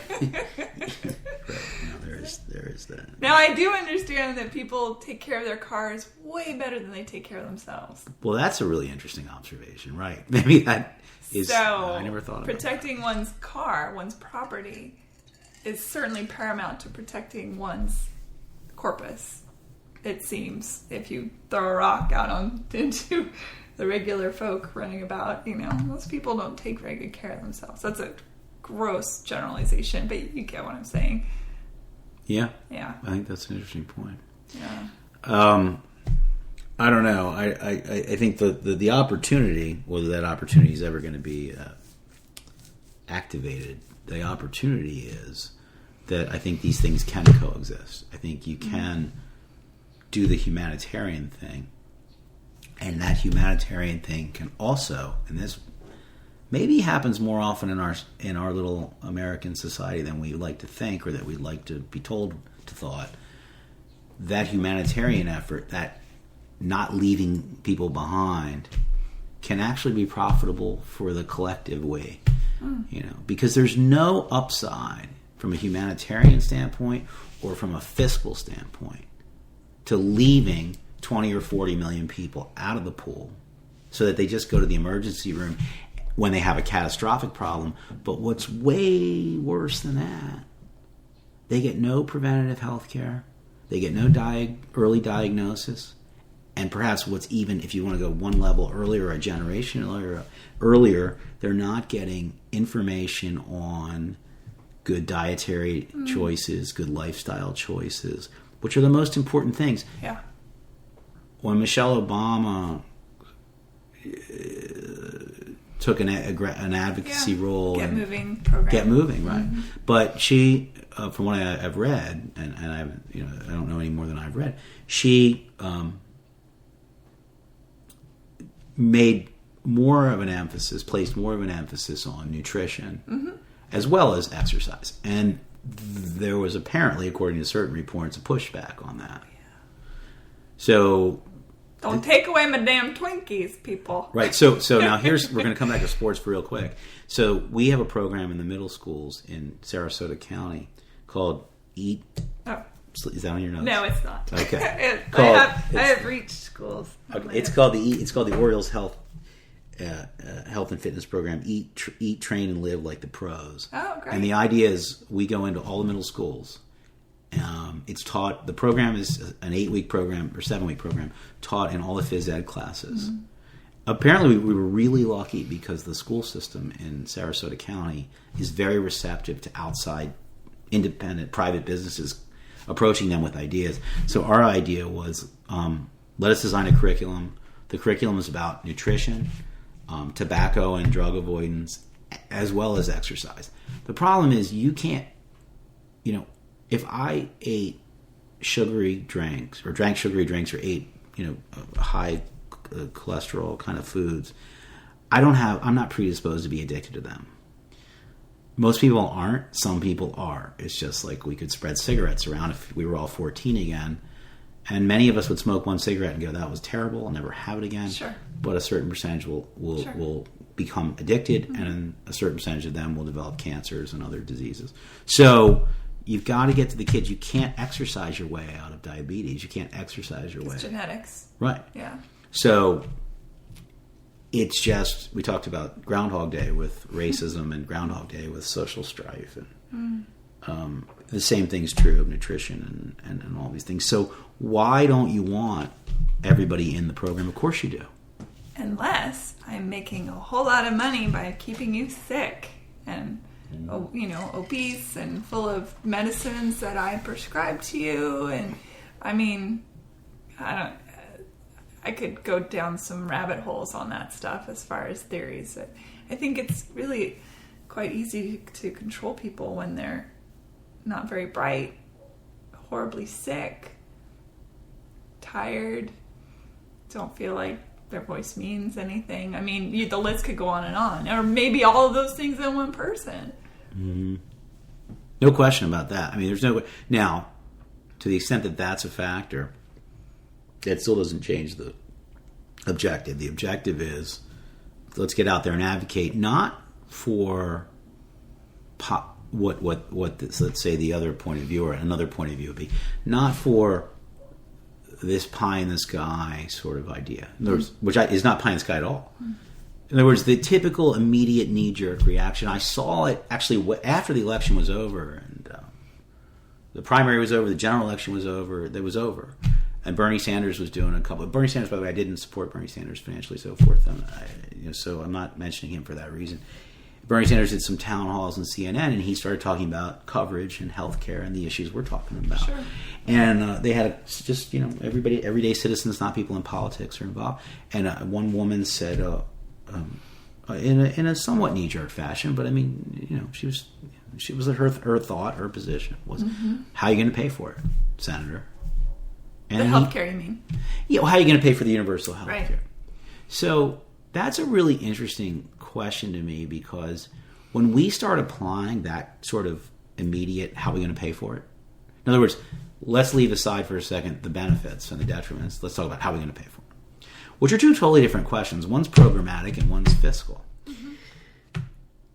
There is that. Now, I do understand that people take care of their cars way better than they take care of themselves. Well, that's a really interesting observation, right? Maybe that is... So, I never thought about protecting one's car, one's property, is certainly paramount to protecting one's corpus, it seems. If you throw a rock out into the regular folk running about, most people don't take very good care of themselves. That's a gross generalization, but you get what I'm saying. Yeah. I think that's an interesting point. Yeah. I don't know. I think the opportunity, whether that opportunity is ever going to be activated, the opportunity is that I think these things can coexist. I think you can do the humanitarian thing, and that humanitarian thing can also, and this maybe happens more often in our little American society than we like to think or that we'd like to be told to thought, that humanitarian effort, that not leaving people behind, can actually be profitable for the collective we. Because there's no upside from a humanitarian standpoint or from a fiscal standpoint to leaving 20 or 40 million people out of the pool so that they just go to the emergency room when they have a catastrophic problem. But what's way worse than that, they get no preventative health care, they get no early diagnosis, and perhaps what's even, if you want to go one level earlier, a generation earlier, they're not getting information on good dietary choices, good lifestyle choices, which are the most important things. Yeah. When Michelle Obama took an advocacy role, Get Moving program. Get Moving, right? Mm-hmm. But she, from what I've read, and I don't know any more than I've read, she placed more of an emphasis on nutrition, as well as exercise. And there was apparently, according to certain reports, a pushback on that. So don't take away my damn Twinkies, people. Right. So now we're going to come back to sports real quick. So we have a program in the middle schools in Sarasota County called Eat. Oh. Is that on your notes? No, it's not. Okay. I have reached schools. Okay. It's called the Orioles Health and Fitness Program. Eat, train, and live like the pros. Oh, great. And the idea is we go into all the middle schools. It's taught. The program is an 8-week program or 7-week program taught in all the phys ed classes. Mm-hmm. Apparently, we were really lucky because the school system in Sarasota County is very receptive to outside, independent, private businesses approaching them with ideas. So our idea was, let us design a curriculum. The curriculum is about nutrition, tobacco and drug avoidance, as well as exercise. The problem is you can't, if I ate sugary drinks or drank sugary drinks or ate, high cholesterol kind of foods, I'm not predisposed to be addicted to them. Most people aren't. Some people are. It's just like we could spread cigarettes around if we were all 14 again. And many of us would smoke one cigarette and go, that was terrible, I'll never have it again. Sure. But a certain percentage will become addicted, mm-hmm. and a certain percentage of them will develop cancers and other diseases. So you've got to get to the kids. You can't exercise your way out of diabetes. You can't exercise your way. It's genetics. Right. Yeah. So it's just, we talked about Groundhog Day with racism and Groundhog Day with social strife. And the same thing is true of nutrition and all these things. So why don't you want everybody in the program? Of course you do. Unless I'm making a whole lot of money by keeping you sick and, obese and full of medicines that I prescribe to you. And I could go down some rabbit holes on that stuff as far as theories. I think it's really quite easy to control people when they're not very bright, horribly sick, tired, don't feel like their voice means anything. The list could go on. Or maybe all of those things in one person. Mm-hmm. No question about that. There's no... Now, to the extent that that's a factor, that still doesn't change the objective. The objective is, let's get out there and advocate, not for let's say the other point of view or another point of view would be, not for this pie in the sky sort of idea, in other words, which is not pie in the sky at all. In other words, the typical immediate knee-jerk reaction. I saw it actually after the election was over and the primary was over, the general election was over. It was over. And Bernie Sanders was doing a couple of... Bernie Sanders, by the way, I didn't support Bernie Sanders financially, so forth. So I'm not mentioning him for that reason. Bernie Sanders did some town halls on CNN, and he started talking about coverage and healthcare and the issues we're talking about. Sure. And they had everybody, everyday citizens, not people in politics, are involved. And one woman said, in a somewhat knee-jerk fashion, but she was her thought, her position was, how are you going to pay for it, Senator? And the healthcare, you mean? Yeah, well, how are you going to pay for the universal healthcare? Right. So that's a really interesting question to me, because when we start applying that sort of immediate, how are we going to pay for it? In other words, let's leave aside for a second the benefits and the detriments. Let's talk about how we're going to pay for it, which are two totally different questions. One's programmatic and one's fiscal. Mm-hmm.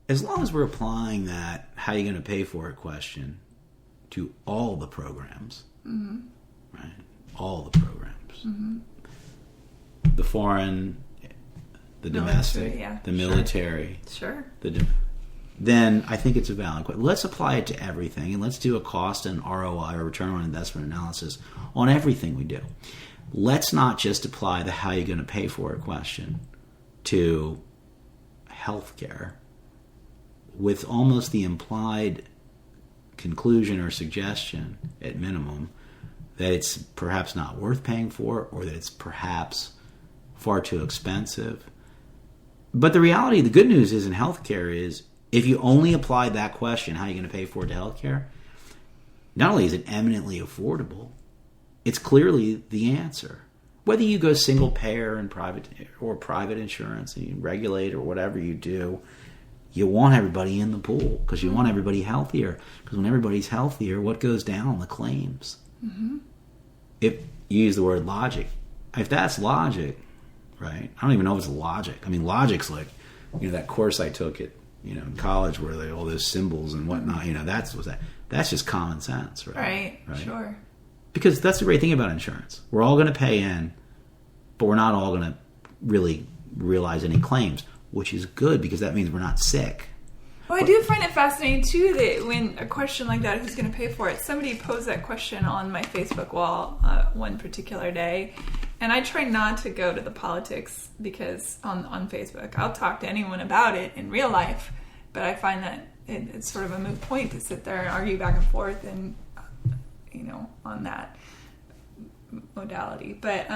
As long as we're applying that how are you going to pay for it question to all the programs, right? All the programs. The foreign, the domestic, the military. Sure. Then I think it's a valid question. Let's apply it to everything, and let's do a cost and ROI, or return on investment analysis, on everything we do. Let's not just apply the how you're going to pay for it question to healthcare with almost the implied conclusion or suggestion, at minimum, that it's perhaps not worth paying for, or that it's perhaps far too expensive. But the reality, the good news is in healthcare is, if you only apply that question, how are you going to pay for it to healthcare, not only is it eminently affordable, it's clearly the answer. Whether you go single payer and private insurance and you regulate or whatever you do, you want everybody in the pool because you want everybody healthier. Because when everybody's healthier, what goes down? The claims. Mm-hmm. If you use the word logic, if that's logic, right? I don't even know if it's logic. I mean, logic's like, that course I took at, in college where they all those symbols and whatnot. That's just common sense, right? Right. Sure. Because that's the great thing about insurance. We're all going to pay in, but we're not all going to really realize any claims, which is good because that means we're not sick. Well, I do find it fascinating, too, that when a question like that, who's going to pay for it? Somebody posed that question on my Facebook wall one particular day, and I try not to go to the politics because on Facebook. I'll talk to anyone about it in real life, but I find that it's sort of a moot point to sit there and argue back and forth and, on that modality. But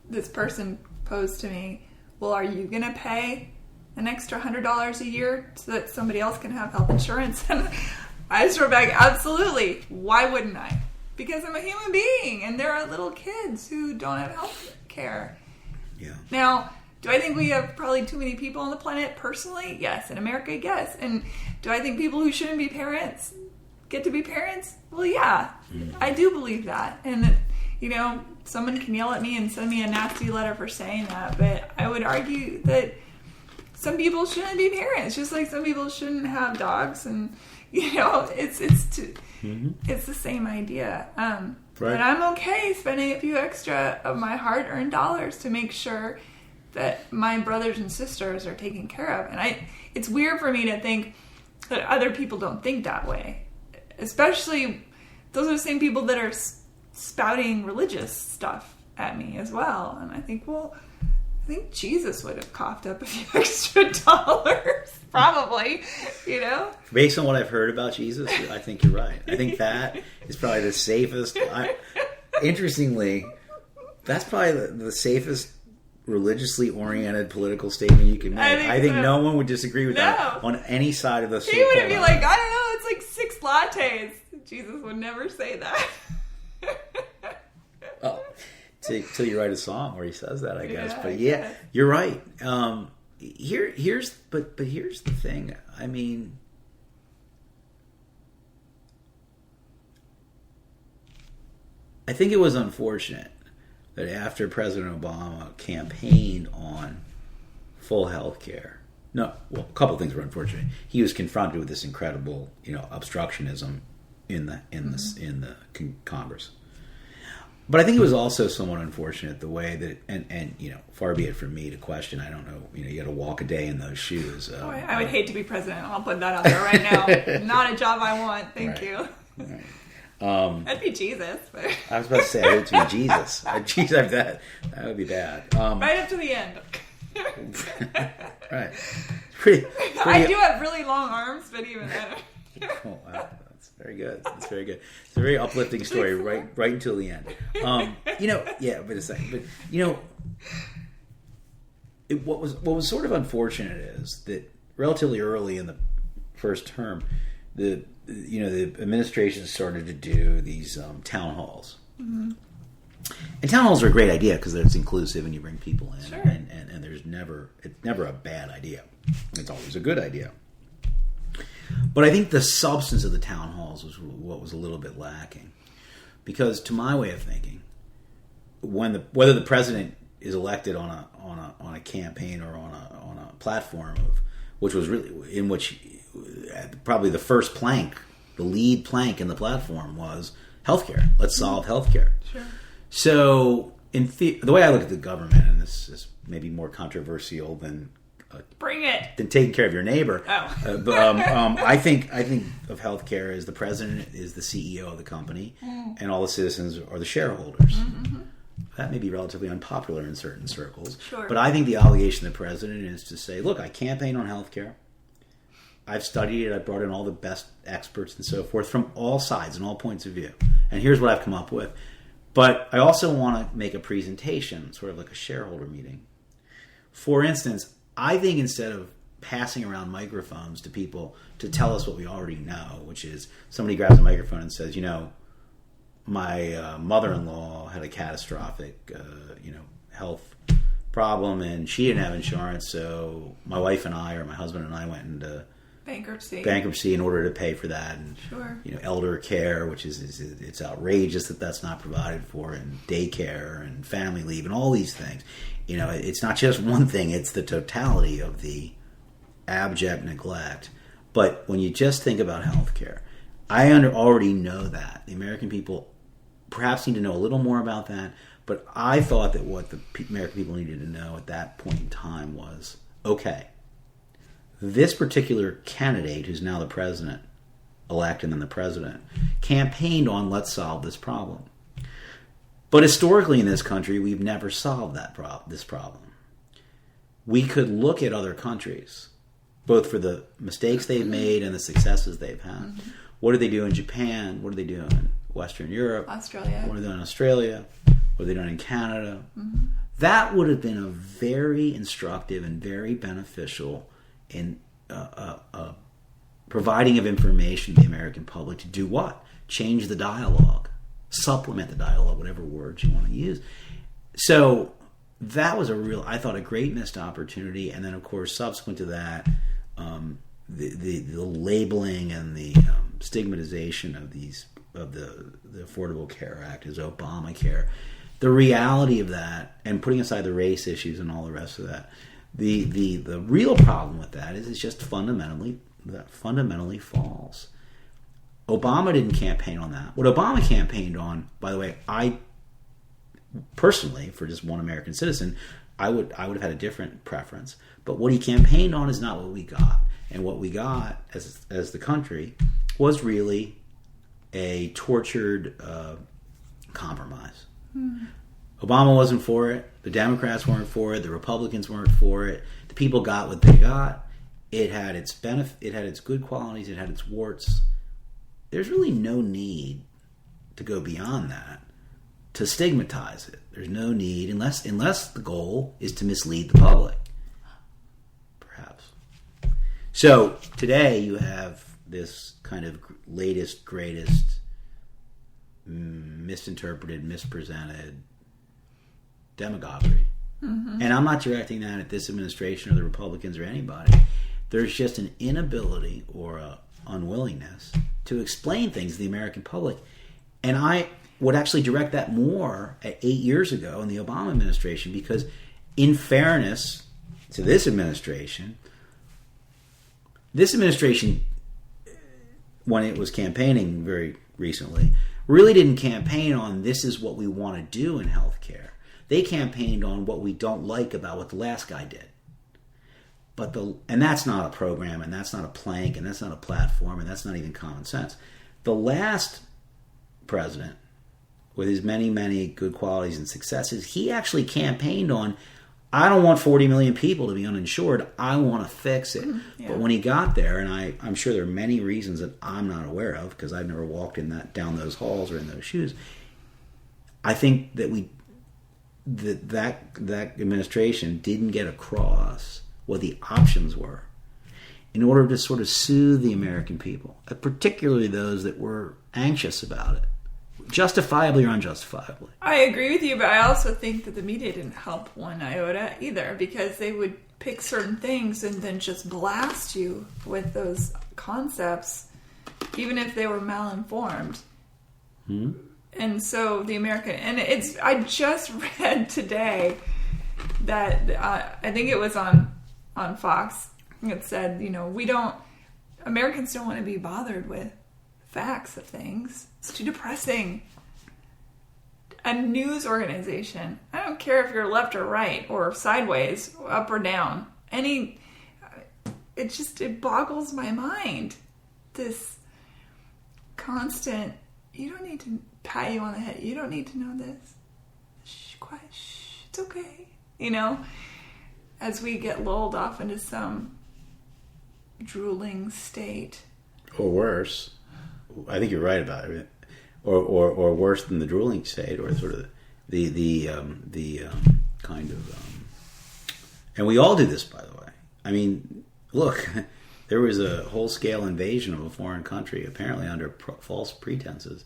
this person posed to me, well, are you going to pay an extra $100 a year so that somebody else can have health insurance? And I just wrote back, absolutely. Why wouldn't I? Because I'm a human being, and there are little kids who don't have health care. Yeah. Now, do I think we have probably too many people on the planet personally? Yes. In America, yes. And do I think people who shouldn't be parents get to be parents? Well, yeah. I do believe that. And, someone can yell at me and send me a nasty letter for saying that, but I would argue that some people shouldn't be parents, just like some people shouldn't have dogs, and it's the same idea. Right. But I'm okay spending a few extra of my hard-earned dollars to make sure that my brothers and sisters are taken care of. And it's weird for me to think that other people don't think that way, especially those are the same people that are spouting religious stuff at me as well. And I think, I think Jesus would have coughed up a few extra dollars, probably, Based on what I've heard about Jesus, I think you're right. I think that is probably the safest. Interestingly, that's probably the safest religiously oriented political statement you can make. I think no one would disagree with that on any side of the He wouldn't be like, I don't know, it's like 6 lattes. Jesus would never say that. Oh, till you write a song where he says that, I guess. Yeah, but yeah, you're right. Here's the thing. I mean, I think it was unfortunate that after President Obama campaigned on full health care, a couple of things were unfortunate. He was confronted with this incredible, obstructionism in the Congress. But I think it was also somewhat unfortunate the way that, and far be it from me to question. I don't know. You got to walk a day in those shoes. I would hate to be president. I'll put that out there right now. Not a job I want. Thank you. Right. That'd be Jesus. But. I was about to say I'd to be Jesus. Jesus, that would be bad. Right up to the end. Right. Pretty, I do have really long arms, but even then. Oh, wow. Very good. That's very good. It's a very uplifting story, right until the end. Yeah, but a second. But what was sort of unfortunate is that relatively early in the first term, the administration started to do these town halls. Mm-hmm. And town halls are a great idea because it's inclusive and you bring people in, sure. and it's never a bad idea. It's always a good idea. But I think the substance of the town halls was what was a little bit lacking, because to my way of thinking, whether the president is elected on a campaign or on a platform which was really in which probably the first plank, the lead plank in the platform was healthcare. Let's solve healthcare. Sure. So the way I look at the government, and this is maybe more controversial than. Bring it. Than taking care of your neighbor. Oh. But I think of healthcare as the president is the CEO of the company, and all the citizens are the shareholders. Mm-hmm. That may be relatively unpopular in certain circles. Sure. But I think the obligation of the president is to say, look, I campaign on healthcare. I've studied it. I've brought in all the best experts and so forth from all sides and all points of view. And here's what I've come up with. But I also want to make a presentation, sort of like a shareholder meeting. For instance, I think instead of passing around microphones to people to tell us what we already know, which is somebody grabs a microphone and says, my mother-in-law had a catastrophic, health problem, and she didn't have insurance, so my wife and I, or my husband and I, went into bankruptcy in order to pay for that. And sure. Elder care, which is it's outrageous that that's not provided for, and daycare and family leave and all these things. It's not just one thing; it's the totality of the abject neglect. But when you just think about healthcare, I already know that the American people perhaps need to know a little more about that. But I thought that what the American people needed to know at that point in time was, okay, this particular candidate, who's now the president-elect and then the president, campaigned on, let's solve this problem. But historically in this country, we've never solved this problem. We could look at other countries, both for the mistakes they've made and the successes they've had. Mm-hmm. What do they do in Japan? What do they do in Western Europe? Australia. What are they doing in Australia? What are they doing in Canada? Mm-hmm. That would have been a very instructive and very beneficial in providing of information to the American public to do what? Change the dialogue. Supplement the dialogue, whatever words you want to use. So that was I thought, a great missed opportunity. And then, of course, subsequent to that, the labeling and the stigmatization of the Affordable Care Act as Obamacare. The reality of that, and putting aside the race issues and all the rest of that, the real problem with that is it's just fundamentally false. Obama didn't campaign on that. What Obama campaigned on, by the way, I personally, for just one American citizen, I would have had a different preference. But what he campaigned on is not what we got. And what we got as the country was really a tortured compromise. Hmm. Obama wasn't for it. The Democrats weren't for it. The Republicans weren't for it. The people got what they got. It had its benefit. It had its good qualities. It had its warts. There's really no need to go beyond that, to stigmatize it. There's no need, unless the goal is to mislead the public, perhaps. So today you have this kind of latest, greatest, misinterpreted, mispresented demagoguery. Mm-hmm. And I'm not directing that at this administration or the Republicans or anybody. There's just an inability or a unwillingness to explain things to the American public. And I would actually direct that more at 8 years ago in the Obama administration, because in fairness to this administration, when it was campaigning very recently, really didn't campaign on this is what we want to do in healthcare. They campaigned on what we don't like about what the last guy did. And that's not a program, and that's not a plank, and that's not a platform, and that's not even common sense. The last president, with his many, many good qualities and successes, he actually campaigned on, I don't want 40 million people to be uninsured. I want to fix it. Yeah. But when he got there, and I'm sure there are many reasons that I'm not aware of, because I've never walked down those halls or in those shoes, I think that that administration didn't get across what the options were in order to sort of soothe the American people, particularly those that were anxious about it, justifiably or unjustifiably. I agree with you, but I also think that the media didn't help one iota either, because they would pick certain things and then just blast you with those concepts, even if they were malinformed. Hmm. And so the American, I just read today that I think it was on Fox. It said, Americans don't want to be bothered with facts of things. It's too depressing. A news organization, I don't care if you're left or right or sideways, up or down, it boggles my mind. This constant, you don't need to pat you on the head. You don't need to know this. Shh, quiet, shh, it's okay. As we get lulled off into some drooling state. Or worse. I think you're right about it. Or worse than the drooling state, or sort of the kind of... and we all do this, by the way. I mean, look, there was a whole-scale invasion of a foreign country, apparently under false pretenses.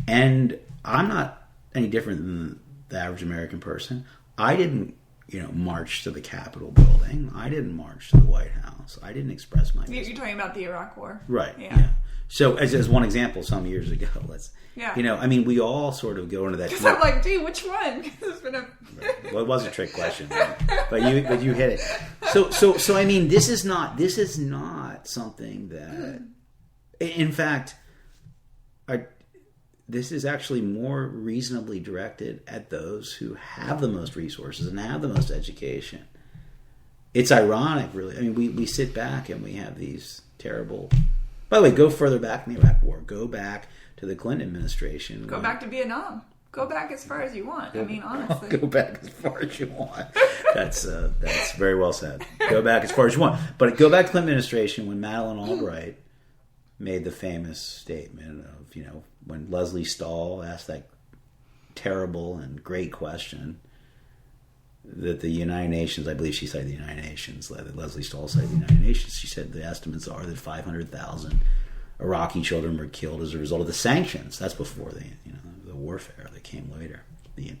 And I'm not any different than the average American person. I didn't march to the Capitol building. I didn't march to the White House. I didn't express my You're talking about the Iraq War. Right. Yeah. So as one example, some years ago, we all sort of go into that. Because I'm like, gee, which one? It's been Right. Well, it was a trick question, but you hit it. So I mean, this is not something that, in fact, this is actually more reasonably directed at those who have the most resources and have the most education. It's ironic, really. I mean, we sit back and we have these terrible... By the way, go further back in the Iraq War. Go back to the Clinton administration. Go back to Vietnam. Go back as far as you want. Honestly. Go back as far as you want. That's very well said. Go back as far as you want. But go back to the Clinton administration when Madeleine Albright made the famous statement of, when Leslie Stahl asked that terrible and great question that the United Nations, I believe she cited the United Nations, that Leslie Stahl cited the United Nations, she said the estimates are that 500,000 Iraqi children were killed as a result of the sanctions. That's before the warfare that came later. The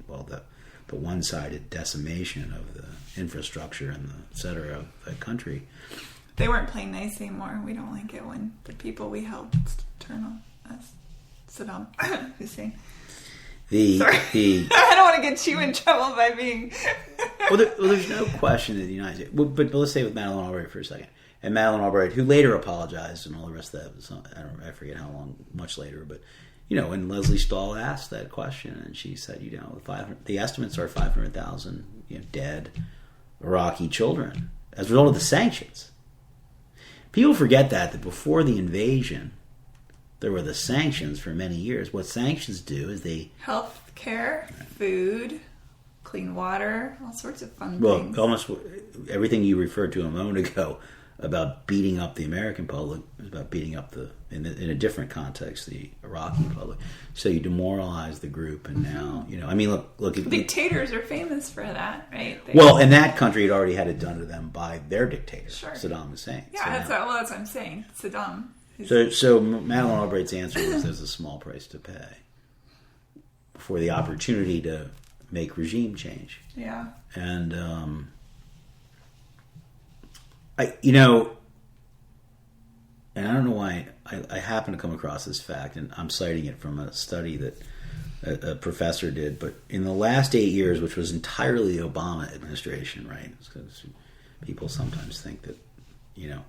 one-sided decimation of the infrastructure and the et cetera of the country. They weren't playing nice anymore. We don't like it when the people we helped turn on us. Saddam Hussein. I don't want to get you in trouble by being... there's no question that the United States... But let's stay with Madeleine Albright for a second. And Madeleine Albright, who later apologized and all the rest of that, I forget how long, much later, but, when Leslie Stahl asked that question, and she said, the estimates are 500,000 dead Iraqi children as a result of the sanctions. People forget that before the invasion, there were the sanctions for many years. What sanctions do is they... Health care, food, clean water, all sorts of fun things. Well, almost everything you referred to a moment ago about beating up the American public is about beating up in a different context, the Iraqi public. So you demoralize the group, and now, look... Dictators are famous for that, right? In that country, it already had it done to them by their dictator, sure. Saddam Hussein. Yeah, that's what I'm saying. Saddam. So Madeleine Albright's answer was there's a small price to pay for the opportunity to make regime change. Yeah. And, and I don't know why I happen to come across this fact, and I'm citing it from a study that a professor did, but in the last 8 years, which was entirely the Obama administration, right? Because people sometimes think that,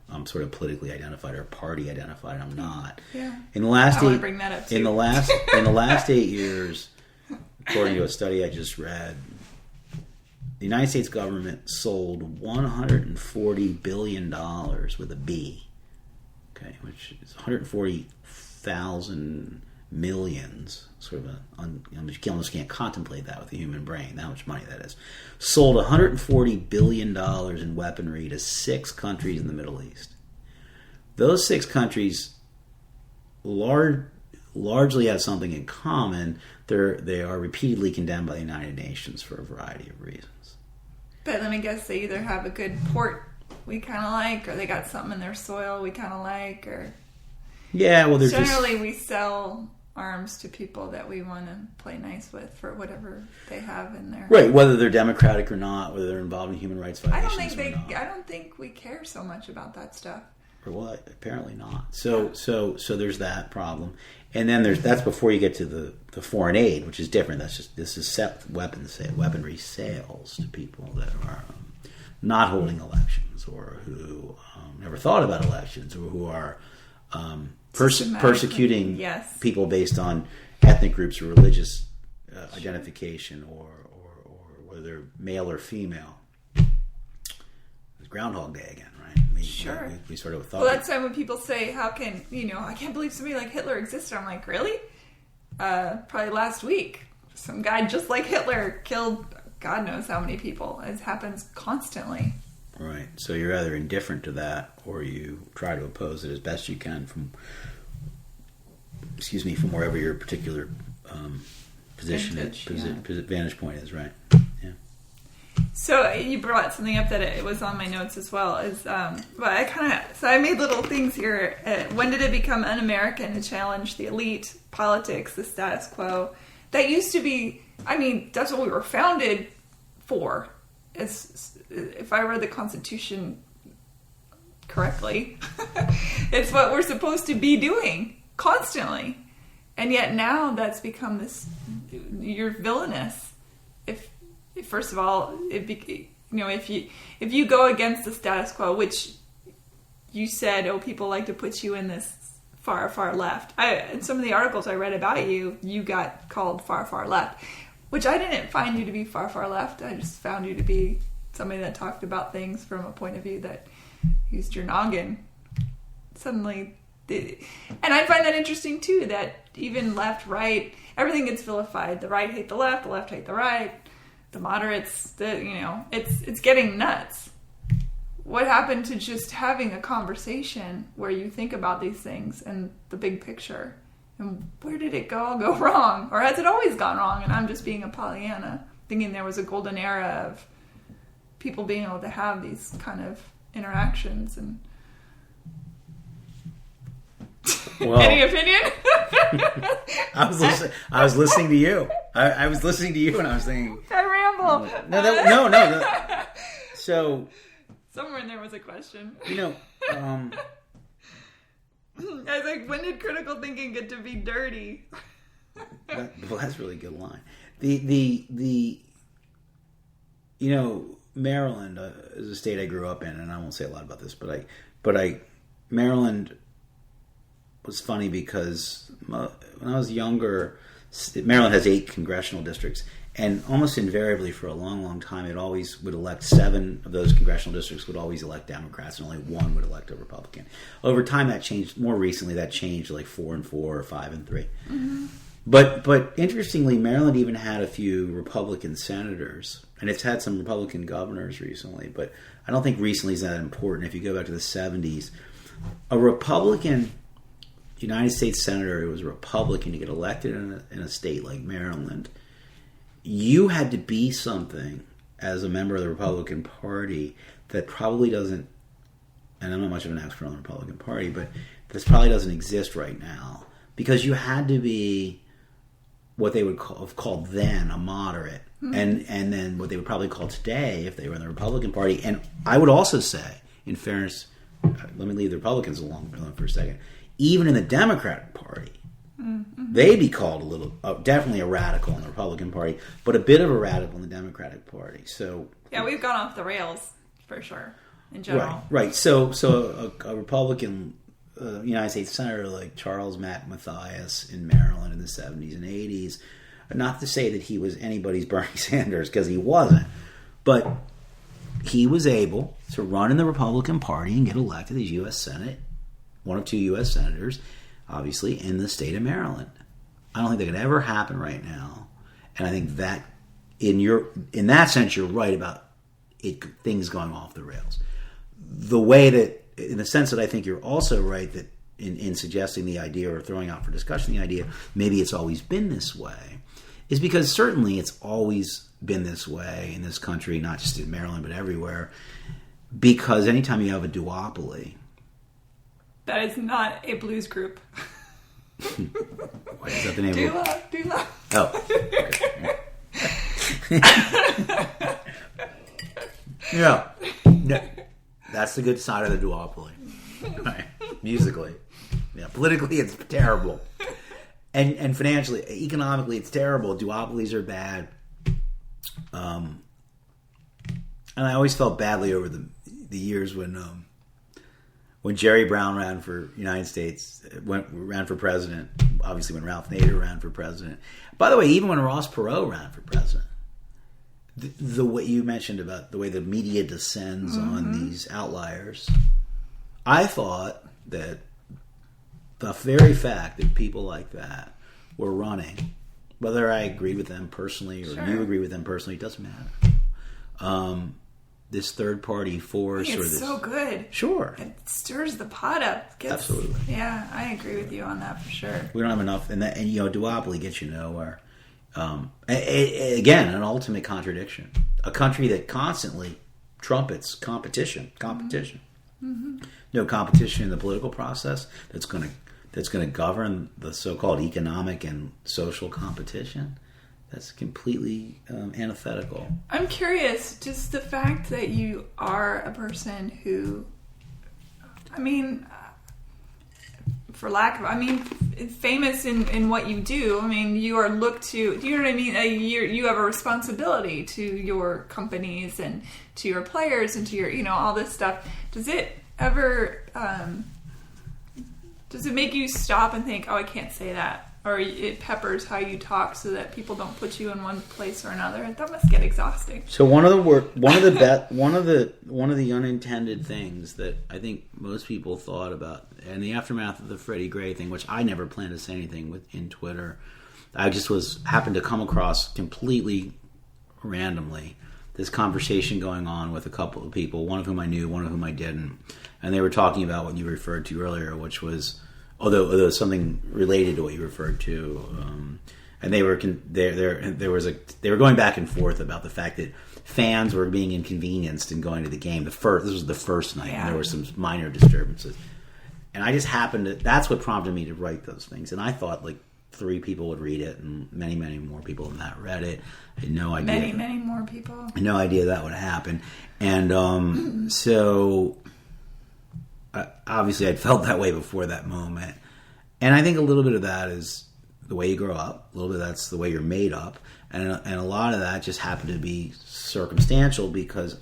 I'm sort of politically identified or party identified. I'm not. Yeah. In the last I want to bring that up too. in the last 8 years, according to a study I just read, the United States government sold $140 billion with a B. Okay, which is 140,000 millions. Sort of you almost can't contemplate that with the human brain, how much money that is. Sold $140 billion in weaponry to 6 countries in the Middle East. Those 6 countries largely have something in common. They are repeatedly condemned by the United Nations for a variety of reasons. But let me guess, they either have a good port we kind of like, or they got something in their soil we kind of like, or... Yeah, well, there's generally we sell arms to people that we want to play nice with for whatever they have in there. Right, whether they're democratic or not, whether they're involved in human rights violations I don't think we care so much about that stuff. Well, apparently not. So there's that problem, and then that's before you get to the foreign aid, which is different. This is weaponry sales to people that are not holding elections, or who never thought about elections, or who are persecuting people based on ethnic groups or religious identification, or whether they're male or female. It's Groundhog Day again, right? Sure. We sort of thought. Well, that's why when people say, "How can I can't believe somebody like Hitler existed?" I'm like, really? Probably last week, some guy just like Hitler killed God knows how many people. It happens constantly. Right. So you're either indifferent to that, or you try to oppose it as best you can from wherever your particular vantage point is. Right. Yeah. So you brought something up that it was on my notes as well. I made little things here. When did it become un-American to challenge the elite, politics, the status quo? That used to be. I mean, that's what we were founded for. if I read the Constitution correctly, it's what we're supposed to be doing constantly. And yet now that's become this, you're villainous. If first of all, if you go against the status quo, which you said, people like to put you in this far, far left. In some of the articles I read about you, you got called far, far left, which I didn't find you to be far, far left. I just found you to be somebody that talked about things from a point of view that used your noggin. Suddenly, and I find that interesting too, that even left, right, everything gets vilified. The right hate the left hate the right, the moderates, it's getting nuts. What happened to just having a conversation where you think about these things and the big picture? And where did it all go wrong? Or has it always gone wrong? And I'm just being a Pollyanna, thinking there was a golden era of people being able to have these kind of interactions. And well, any opinion? I was listening to you. I was listening to you, and I was thinking, I ramble. No. So somewhere in there was a question. I was like, when did critical thinking get to be dirty? That's a really good line. Maryland is a state I grew up in, and I won't say a lot about this, but Maryland was funny because when I was younger, Maryland has 8 congressional districts, and almost invariably for a long, long time, it always would elect 7 of those congressional districts would always elect Democrats, and only 1 would elect a Republican. Over time, that changed. More recently, that changed to like 4 and 4 or 5 and 3. Mm-hmm. But interestingly, Maryland even had a few Republican senators, and it's had some Republican governors recently. But I don't think recently is that important. If you go back to the 70s, a Republican United States senator who was a Republican to get elected in a state like Maryland, you had to be something as a member of the Republican Party that probably doesn't, and I'm not much of an expert on the Republican Party, but this probably doesn't exist right now, because you had to be what they would have called then a moderate, and then what they would probably call today, if they were in the Republican Party. And I would also say, in fairness, let me leave the Republicans alone for a second, even in the Democratic Party, they'd be called definitely a radical in the Republican Party, but a bit of a radical in the Democratic Party. So yeah, we've gone off the rails for sure in general. Right. So a Republican United States Senator like Charles Mack Mathias in Maryland in the 70s and 80s, not to say that he was anybody's Bernie Sanders, because he wasn't, but he was able to run in the Republican Party and get elected as U.S. Senate, one of 2 U.S. senators, obviously, in the state of Maryland. I don't think that could ever happen right now. And I think that in that sense, you're right about things going off the rails. The way that, in the sense that I think you're also right that in suggesting the idea or throwing out for discussion the idea, maybe it's always been this way, is because certainly it's always been this way in this country, not just in Maryland, but everywhere. Because anytime you have a duopoly, that is not a blues group. Wait, is that the name of it? Dula. Oh. Okay. Yeah. No. That's the good side of the duopoly. Right. Musically. Yeah. Politically, it's terrible. And financially, economically, it's terrible. Duopolies are bad. And I always felt badly over the years when Jerry Brown ran for United States, ran for president, obviously when Ralph Nader ran for president. By the way, even when Ross Perot ran for president, the way you mentioned about the way the media descends on these outliers, I thought that the very fact that people like that were running, whether I agreed with them personally or you agree with them personally, it doesn't matter. This third-party force, it's so good. Sure, it stirs the pot up. Absolutely. Yeah, I agree with you on that for sure. We don't have enough, and duopoly gets you nowhere. Again, an ultimate contradiction. A country that constantly trumpets competition. Mm-hmm. No competition in the political process that's going to govern the so-called economic and social competition. That's completely antithetical. I'm curious, just the fact that you are a person who, I mean, famous in what you do. I mean, you are looked to, do you know what I mean? You have a responsibility to your companies and to your players and to your, all this stuff. Does it ever, does it make you stop and think, oh, I can't say that? Or it peppers how you talk so that people don't put you in one place or another? That must get exhausting. So one of the unintended things that I think most people thought about in the aftermath of the Freddie Gray thing, which I never planned to say anything in Twitter, I just happened to come across completely randomly this conversation going on with a couple of people, one of whom I knew, one of whom I didn't, and they were talking about what you referred to earlier, which was, although something related to what you referred to, and they were going back and forth about the fact that fans were being inconvenienced in going to the game. This was the first night, and there were some minor disturbances, and I just happened to. That's what prompted me to write those things, and I thought 3 people would read it, and many, many more people than that read it. I had no idea. Many, many more people. I had no idea that would happen, and so. Obviously, I'd felt that way before that moment. And I think a little bit of that is the way you grow up. A little bit of that's the way you're made up. And a lot of that just happened to be circumstantial because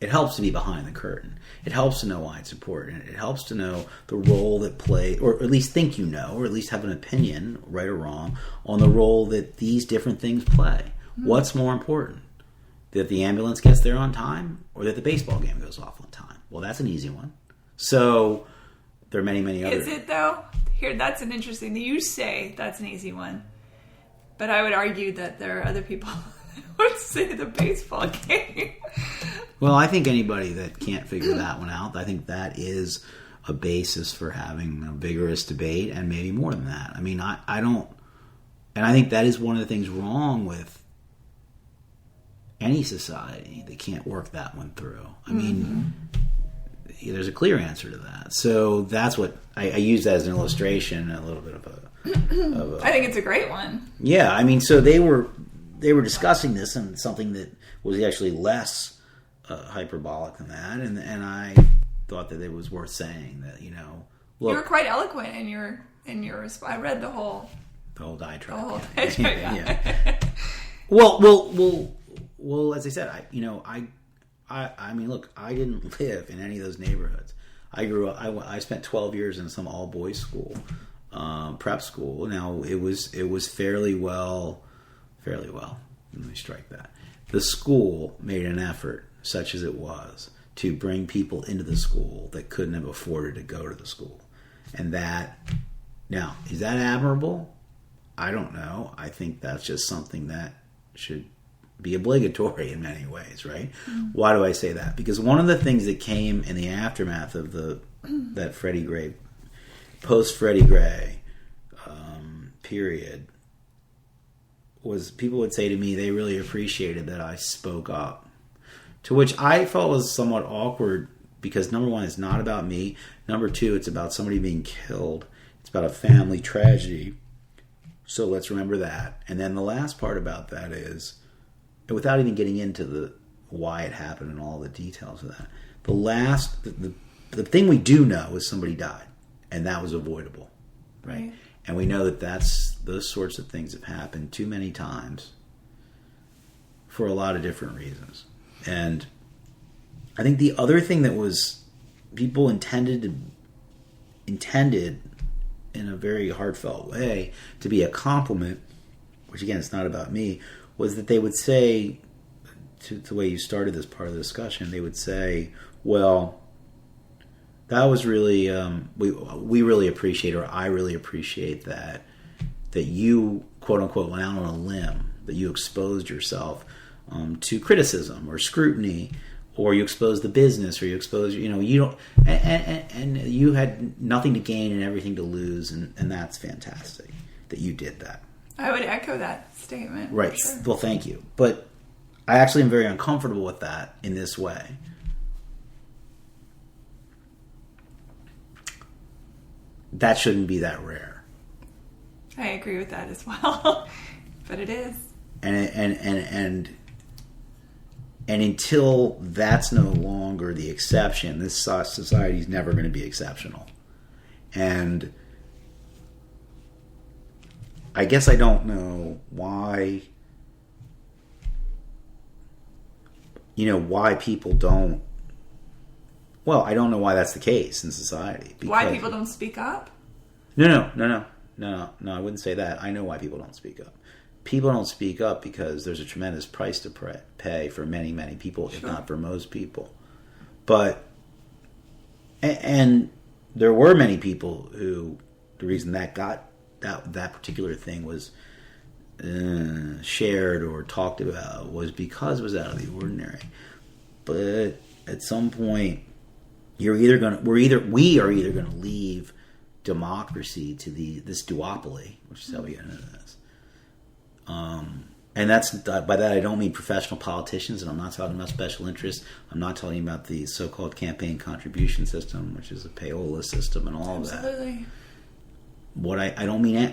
it helps to be behind the curtain. It helps to know why it's important. It helps to know the role that play, or at least think you know, or at least have an opinion, right or wrong, on the role that these different things play. Mm-hmm. What's more important? That the ambulance gets there on time or that the baseball game goes off on time? Well, that's an easy one. So there are many, many others. Is it though? Here, that's an interesting thing. You say that's an easy one. But I would argue that there are other people who would say the baseball game. Well, I think anybody that can't figure that one out, I think that is a basis for having a vigorous debate and maybe more than that. I mean, I don't... And I think that is one of the things wrong with any society that can't work that one through. I mean, there's a clear answer to that. So that's what I use that as an illustration, a little bit of a I think it's a great one. Yeah, I mean, so they were discussing this and something that was actually less hyperbolic than that, and I thought that it was worth saying that look, you were quite eloquent in your I read the whole diatribe. Yeah. Well, as I said, I mean, look, I didn't live in any of those neighborhoods. I grew up. I spent 12 years in some all boys school, prep school. Now it was fairly well. Let me strike that. The school made an effort, such as it was, to bring people into the school that couldn't have afforded to go to the school, and that. Now, is that admirable? I don't know. I think that's just something that should be obligatory in many ways, right? Mm-hmm. Why do I say that? Because one of the things that came in the aftermath of that Freddie Gray, post Freddie Gray period, was people would say to me they really appreciated that I spoke up, to which I felt was somewhat awkward because number one, it's not about me. Number two, it's about somebody being killed. It's about a family tragedy. So let's remember that. And then the last part about that is, without even getting into the why it happened and all the details of that, the thing we do know is somebody died, and that was avoidable, right? And we know that those sorts of things have happened too many times for a lot of different reasons. And I think the other thing that was people intended in a very heartfelt way to be a compliment, which again, it's not about me, was that they would say, to the way you started this part of the discussion, they would say, well, that was really, we really appreciate, or I really appreciate that you, quote unquote, went out on a limb, that you exposed yourself to criticism or scrutiny, or you exposed the business, or you exposed, you don't, and you had nothing to gain and everything to lose, and that's fantastic that you did that. I would echo that statement. Right. Sure. Well, thank you. But I actually am very uncomfortable with that in this way. That shouldn't be that rare. I agree with that as well. But it is. And until that's no longer the exception, this society is never going to be exceptional. And I guess I don't know why, why people don't. Well, I don't know why that's the case in society. Why people don't speak up? No, I wouldn't say that. I know why people don't speak up. People don't speak up because there's a tremendous price to pay for many, many people, if not for most people. But, and there were many people who, the reason that that particular thing was shared or talked about was because it was out of the ordinary. But at some point, we are either going to leave democracy to this duopoly, which is how we get into this. And that's, by that I don't mean professional politicians, and I'm not talking about special interests. I'm not talking about the so-called campaign contribution system, which is a payola system and all of that. Absolutely. What I don't mean,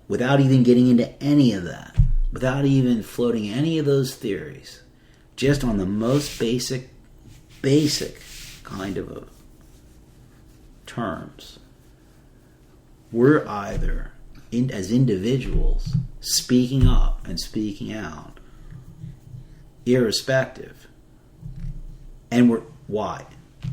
without even getting into any of that, without even floating any of those theories, just on the most basic kind of terms, we're either, as individuals, speaking up and speaking out, irrespective. And why?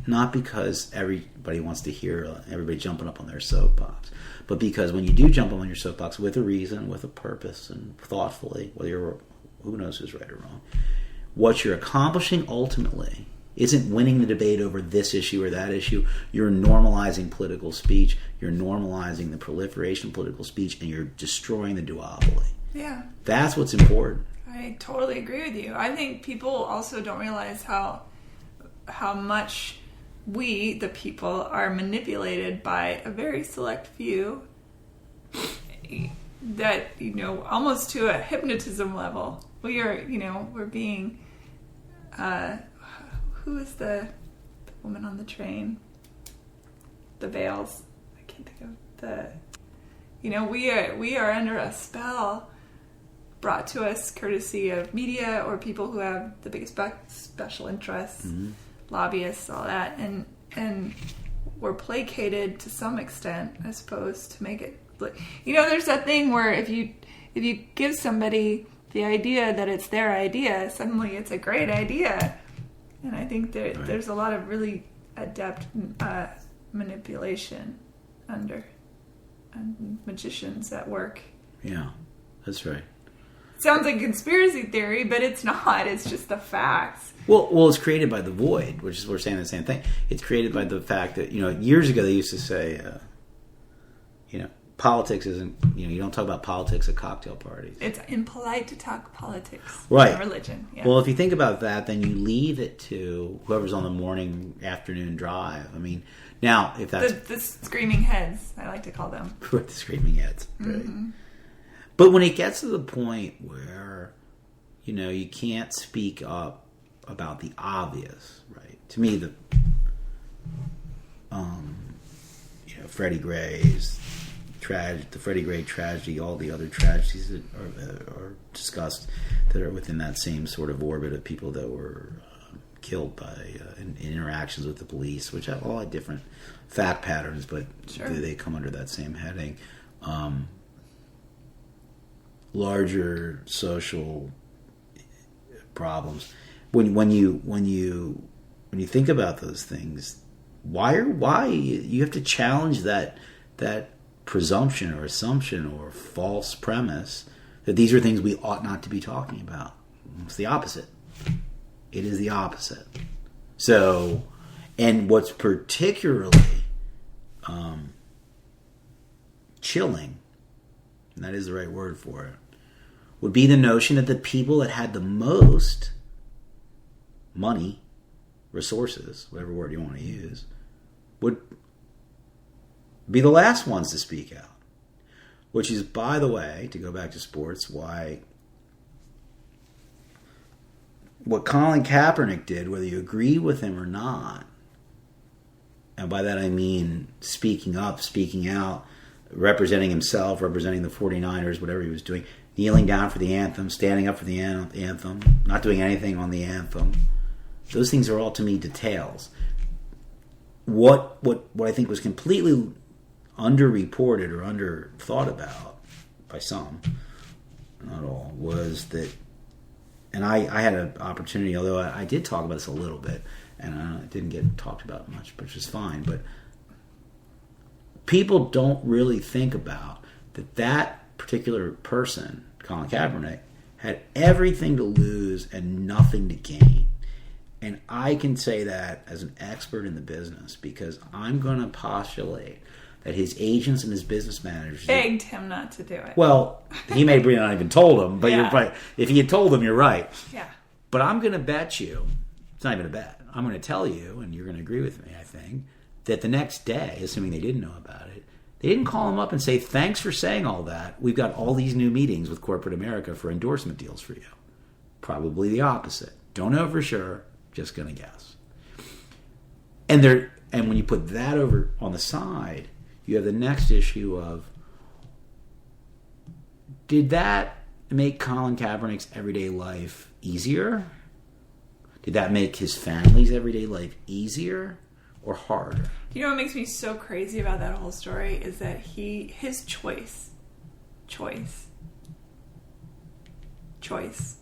Not because everybody wants to hear everybody jumping up on their soapbox, but because when you do jump on your soapbox with a reason, with a purpose, and thoughtfully, who knows who's right or wrong, what you're accomplishing ultimately isn't winning the debate over this issue or that issue. You're normalizing political speech. You're normalizing the proliferation of political speech, and you're destroying the duopoly. Yeah. That's what's important. I totally agree with you. I think people also don't realize how much we, the people, are manipulated by a very select few that, almost to a hypnotism level. We're being... who is the woman on the train? The veils. I can't think of the... we are under a spell brought to us courtesy of media or people who have the biggest special interests, lobbyists, all that, and we're placated to some extent, I suppose, to make it... there's that thing where if you give somebody the idea that it's their idea, suddenly it's a great idea. And I think there's a lot of really adept manipulation and magicians at work. Yeah, that's right. Sounds like conspiracy theory, but it's not. It's just the facts. Well, it's created by the void, which is we're saying the same thing. It's created by the fact that years ago they used to say, politics isn't. You don't talk about politics at cocktail parties. It's impolite to talk politics. Right. And religion. Yeah. Well, if you think about that, then you leave it to whoever's on the morning, afternoon drive. I mean, now if that's the screaming heads, I like to call them. the screaming heads. Right. But when it gets to the point where you can't speak up about the obvious, right? To me, the Freddie Gray's the Freddie Gray tragedy, all the other tragedies that are discussed that are within that same sort of orbit of people that were killed by in interactions with the police, which have all different fact patterns, but they come under that same heading. Larger social problems. When you think about those things, why you have to challenge that presumption or assumption or false premise that these are things we ought not to be talking about. It's the opposite. It is the opposite. So, and what's particularly chilling, and that is the right word for it, would be the notion that the people that had the most money, resources, whatever word you want to use, would be the last ones to speak out. Which is, by the way, to go back to sports, why what Colin Kaepernick did, whether you agree with him or not, and by that I mean speaking up, speaking out, representing himself, representing the 49ers, whatever he was doing, kneeling down for the anthem, standing up for the anthem, not doing anything on the anthem. Those things are all, to me, details. What I think was completely underreported or underthought about by some, not all, was that, and I had an opportunity, although I did talk about this a little bit, and it didn't get talked about much, which is fine, but people don't really think about that particular person, Colin Kaepernick, had everything to lose and nothing to gain. And I can say that as an expert in the business because I'm going to postulate that his agents and his business managers begged him not to do it. Well, he may have not even told him, but you're right. If he had told them, you're right. Yeah. But I'm going to bet you, it's not even a bet, I'm going to tell you, and you're going to agree with me, I think, that the next day, assuming they didn't know about it, they didn't call him up and say, thanks for saying all that. We've got all these new meetings with corporate America for endorsement deals for you. Probably the opposite. Don't know for sure. Just going to guess. And when you put that over on the side, you have the next issue of, did that make Colin Kaepernick's everyday life easier? Did that make his family's everyday life easier or harder? You know what makes me so crazy about that whole story is that his choice.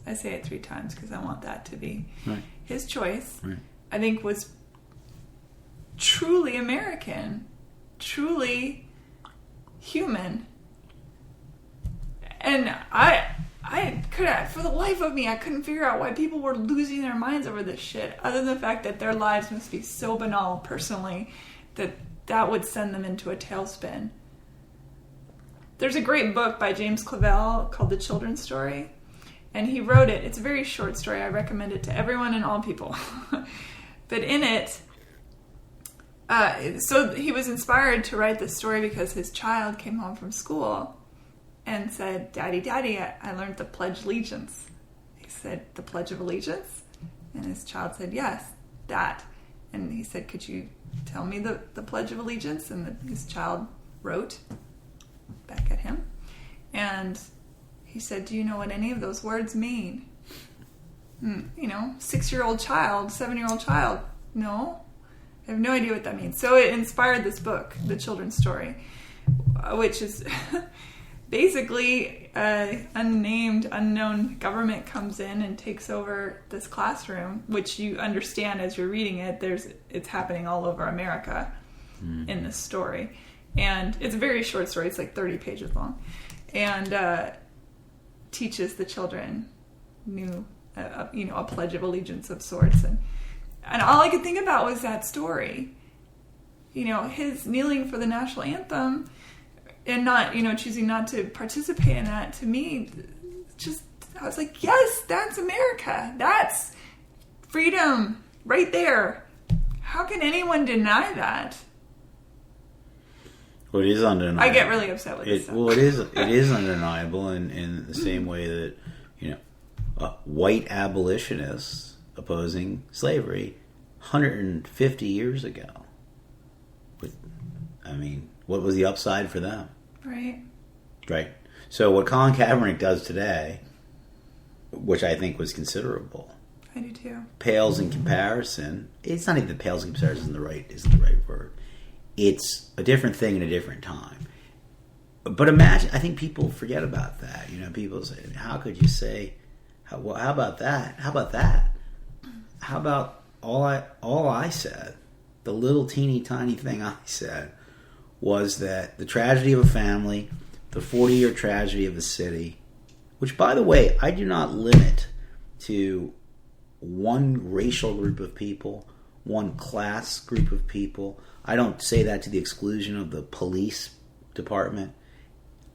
I say it 3 times because I want that to be right. His choice. Right. I think was truly American, truly human, and I could, for the life of me, I couldn't figure out why people were losing their minds over this shit, other than the fact that their lives must be so banal personally that would send them into a tailspin. There's a great book by James Clavell called The Children's Story, and he wrote it. It's a very short story. I recommend it to everyone and all people. But in it, so he was inspired to write this story because his child came home from school and said, Daddy, I learned the Pledge of Allegiance. He said, the Pledge of Allegiance? And his child said, yes, that. And he said, could you tell me the Pledge of Allegiance? And his child wrote back at him. And he said, do you know what any of those words mean? 6-year-old child, 7-year-old child. No, I have no idea what that means. So it inspired this book, The Children's Story, which is basically unnamed, unknown government comes in and takes over this classroom, which you understand as you're reading it. It's happening all over America in this story. And it's a very short story. It's like 30 pages long. And teaches the children a Pledge of Allegiance of sorts. And all I could think about was that story. His kneeling for the national anthem and not, choosing not to participate in that, to me, I was like, yes, that's America. That's freedom right there. How can anyone deny that? Well, it is undeniable. I get really upset with this stuff. Well, it is undeniable in the same way that, white abolitionists opposing slavery 150 years ago. But, what was the upside for them? Right. Right. So what Colin Kaepernick does today, which I think was considerable, I do too, pales in comparison. It's not even that pales in comparison isn't the right word. It's a different thing in a different time. But imagine, I think people forget about that. People say, how could you say, how about that? How about that? How about all I said, the little teeny tiny thing I said, was that the tragedy of a family, the 40-year tragedy of a city, which, by the way, I do not limit to one racial group of people, one class group of people. I don't say that to the exclusion of the police department.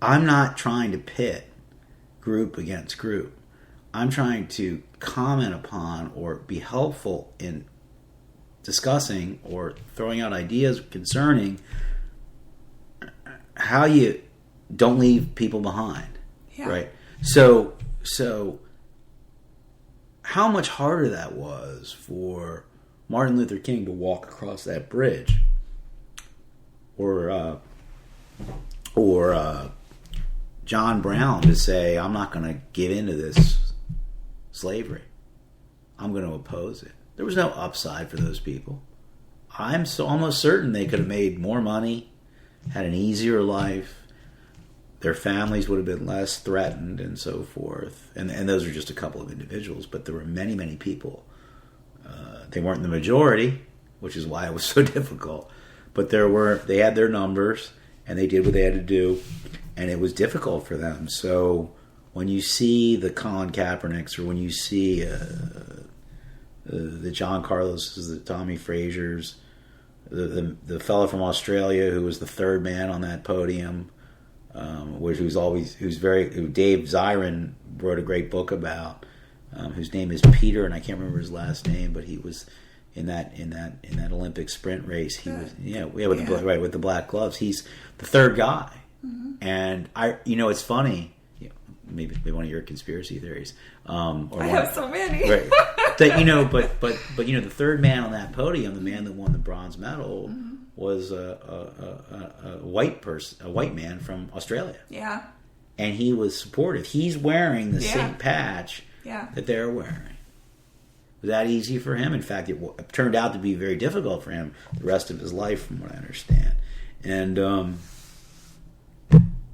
I'm not trying to pit group against group. I'm trying to comment upon or be helpful in discussing or throwing out ideas concerning how you don't leave people behind. Yeah. Right? So how much harder that was for Martin Luther King to walk across that bridge, or John Brown to say, I'm not going to give into this slavery. I'm going to oppose it. There was no upside for those people. I'm almost certain they could have made more money, had an easier life. Their families would have been less threatened and so forth. And those are just a couple of individuals, but there were many, many people. They weren't the majority, which is why it was so difficult. But they had their numbers, and they did what they had to do, and it was difficult for them. So when you see the Colin Kaepernicks, or when you see the John Carloses, the Tommy Frazier's, the fellow from Australia who was the third man on that podium, who Dave Zirin wrote a great book about, whose name is Peter, and I can't remember his last name, but he was in that Olympic sprint race. He was with the black gloves. He's the third guy, and it's funny. Maybe one of your conspiracy theories. I have so many. Right. That, but the third man on that podium, the man that won the bronze medal, was a white man from Australia. Yeah. And he was supportive. He's wearing the same patch that they're wearing. Was that easy for him? In fact, it turned out to be very difficult for him the rest of his life, from what I understand. And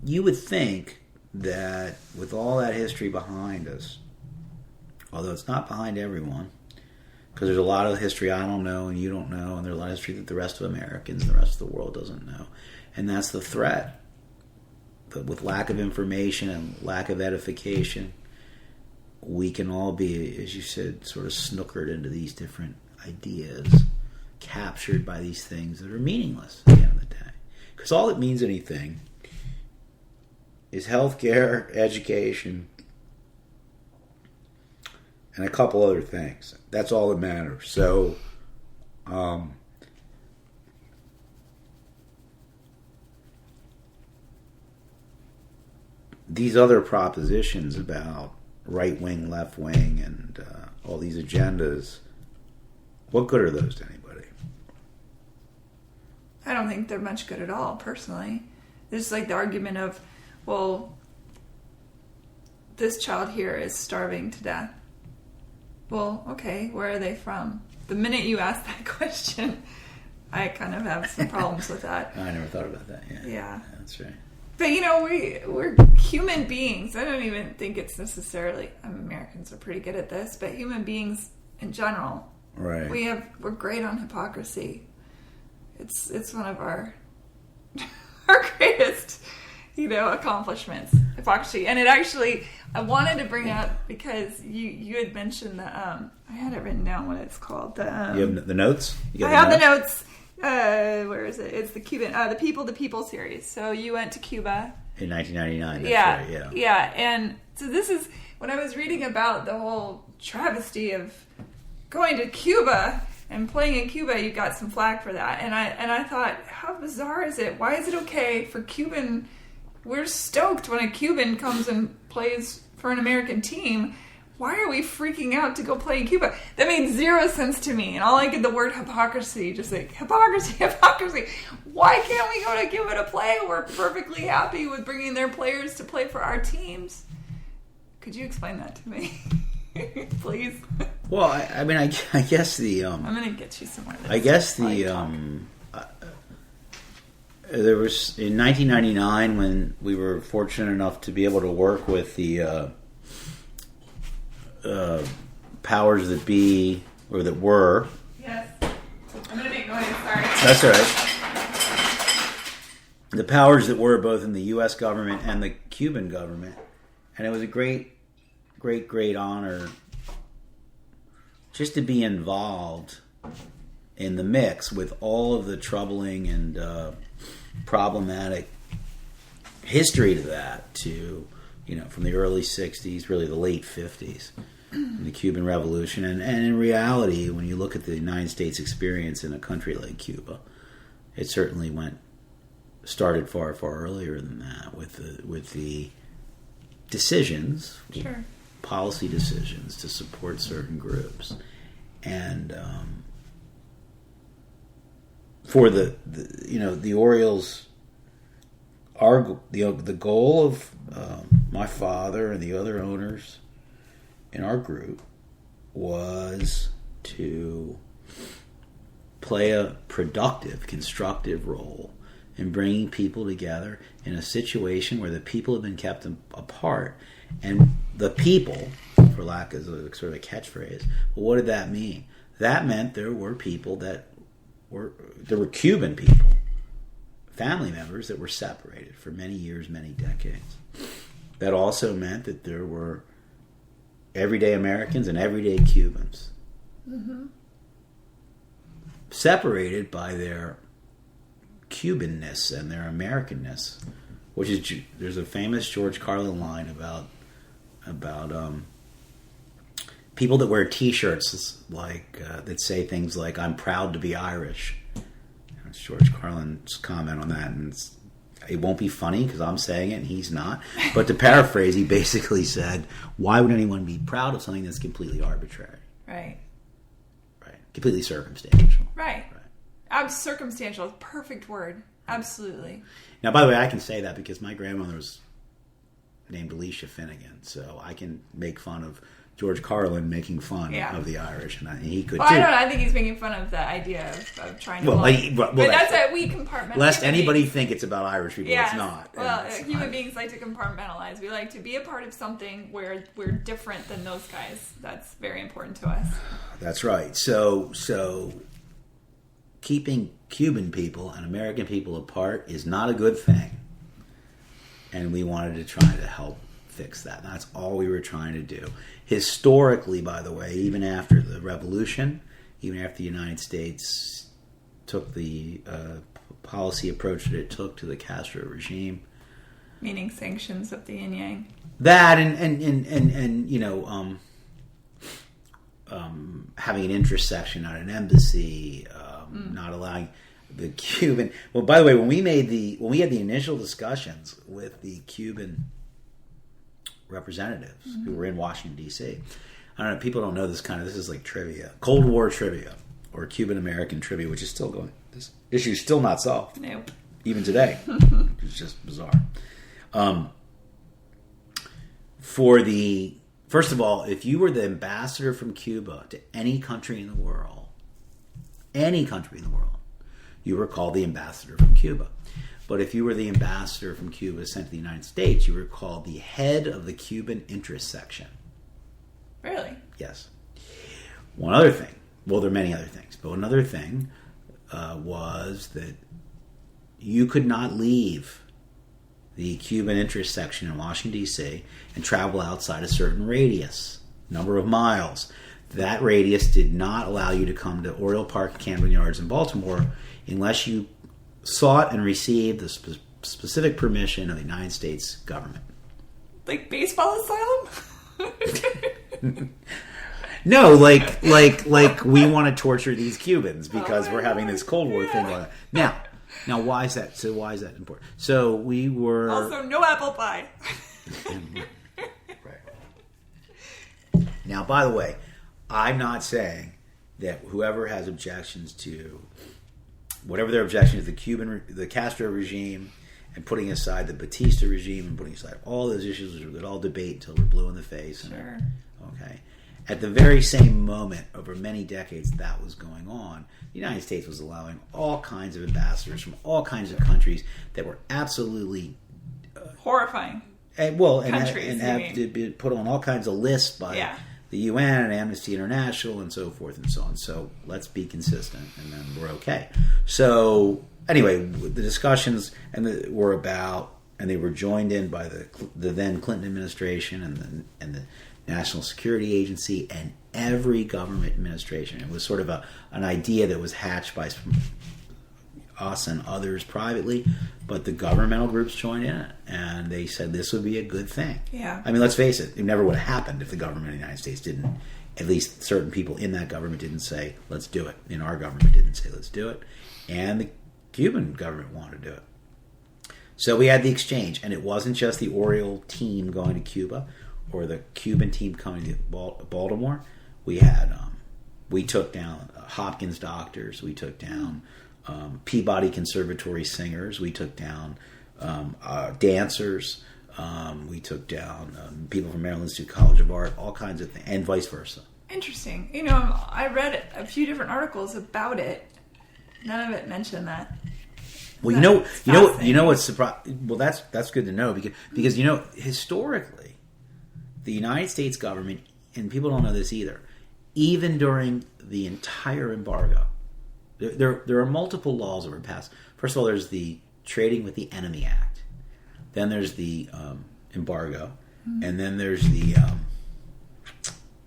you would think that with all that history behind us, although it's not behind everyone, because there's a lot of history I don't know and you don't know, and there's a lot of history that the rest of Americans and the rest of the world doesn't know. And that's the threat. But with lack of information and lack of edification, we can all be, as you said, sort of snookered into these different ideas, captured by these things that are meaningless at the end of the day. Because all that means anything is healthcare, education, and a couple other things. That's all that matters. So, these other propositions about right wing, left wing, and all these agendas, what good are those to anybody? I don't think they're much good at all, personally. There's like the argument of, well, this child here is starving to death. Well, okay, where are they from? The minute you ask that question, I kind of have some problems with that. I never thought about that. Yeah. That's right. But, we're human beings. I don't even think it's necessarily... Americans are pretty good at this, but human beings in general. Right. We're great on hypocrisy. It's one of our greatest, accomplishments. Hypocrisy. And it actually... I wanted to bring up, because you had mentioned the... I had it written down what it's called. You have the notes? I have the notes. Where is it? It's the Cuban, the People series. So you went to Cuba in 1999. That's right, yeah. And so this is when I was reading about the whole travesty of going to Cuba and playing in Cuba. You got some flack for that, and I thought, how bizarre is it? Why is it okay for Cuban? We're stoked when a Cuban comes and plays for an American team. Why are we freaking out to go play in Cuba? That made zero sense to me. And all I get the word hypocrisy, just like, hypocrisy. Why can't we go to Cuba to play? We're perfectly happy with bringing their players to play for our teams. Could you explain that to me? Please? Well, I guess the... I'm going to get you somewhere. I guess the... there was, in 1999, when we were fortunate enough to be able to work with the... powers that be, or that were. Yes. I'm going to make noise, sorry. That's all right. The powers that were, both in the U.S. government and the Cuban government. And it was a great, great, great honor just to be involved in the mix with all of the troubling and problematic history to that, to, from the early 60s, really the late 50s. The Cuban Revolution, and in reality, when you look at the United States experience in a country like Cuba, it certainly started far, far earlier than that, with the decisions, sure, policy decisions to support certain groups, and for the Orioles the goal of my father and the other owners in our group was to play a productive, constructive role in bringing people together in a situation where the people have been kept apart. And the people, for lack of a sort of a catchphrase, well, what did that mean? That meant there were Cuban people, family members that were separated for many years, many decades. That also meant that there were everyday Americans and everyday Cubans. Mm-hmm. Separated by their Cubanness and their Americanness, which is, there's a famous George Carlin line about people that wear T-shirts like that say things like "I'm proud to be Irish." It's George Carlin's comment on that, and it won't be funny because I'm saying it and he's not. But to paraphrase, he basically said, "Why would anyone be proud of something that's completely arbitrary?" Right. Completely circumstantial. Right. Circumstantial. Perfect word. Absolutely. Now, by the way, I can say that because my grandmother was named Alicia Finnegan, so I can make fun of George Carlin making fun of the Irish, and he could too. I don't know. I think he's making fun of the idea of trying to. But that's what we compartmentalize. Lest anybody think it's about Irish people, it's not. Well, human beings like to compartmentalize. We like to be a part of something where we're different than those guys. That's very important to us. That's right. So keeping Cuban people and American people apart is not a good thing, and we wanted to try to help fix that. That's all we were trying to do. Historically, by the way, even after the revolution, even after the United States took the policy approach that it took to the Castro regime, meaning sanctions of the yin yang, that and you know, having an interest section on an embassy, not allowing the Cuban. Well, by the way, when we had the initial discussions with the Cuban representatives who were in Washington, D.C. I don't know, people don't know this is like trivia. Cold War trivia, or Cuban-American trivia, which is still going. This issue is still not solved. Nope. Even today. It's just bizarre. First of all, if you were the ambassador from Cuba to any country in the world, you were called the ambassador from Cuba. But if you were the ambassador from Cuba sent to the United States, you were called the head of the Cuban interest section. Really? Yes. One other thing. Well, there are many other things. But another thing was that you could not leave the Cuban interest section in Washington, D.C. and travel outside a certain radius, number of miles. That radius did not allow you to come to Oriole Park and Camden Yards in Baltimore unless you sought and received the specific permission of the United States government. Like baseball asylum? No, like we want to torture these Cubans because we're having this Cold War thing going on. Now, why is that? So why is that important? So we were also no apple pie. Right. Now, by the way, I'm not saying that whoever has objections to whatever their objection is, the Castro regime, and putting aside the Batista regime, and putting aside all those issues which we could all debate until we're blue in the face. Sure. Okay. At the very same moment, over many decades that was going on, the United States was allowing all kinds of ambassadors from all kinds of countries that were absolutely horrifying. And have to be put on all kinds of lists by the UN and Amnesty International and so forth and so on. So let's be consistent, and then we're okay. So anyway, the discussions were about, and they were joined in by the then Clinton administration and the National Security Agency and every government administration. It was sort of an idea that was hatched by us and others privately, but the governmental groups joined in it, and they said this would be a good thing. Yeah. I mean, let's face it, it never would have happened if the government of the United States didn't, at least certain people in that government didn't say, let's do it. And our government didn't say, let's do it. And the Cuban government wanted to do it. So we had the exchange, and it wasn't just the Oriole team going to Cuba or the Cuban team coming to Baltimore. We had, we took down Hopkins doctors, we took down Peabody Conservatory singers, we took down dancers. We took down people from Maryland Institute College of Art, all kinds of things, and vice versa. Interesting. I read a few different articles about it. None of it mentioned that. Well, you know what's surprising. Well, that's good to know because historically, the United States government, and people don't know this either, even during the entire embargo, there are multiple laws that were passed. First of all, there's the Trading with the Enemy Act. Then there's the embargo, and then there's the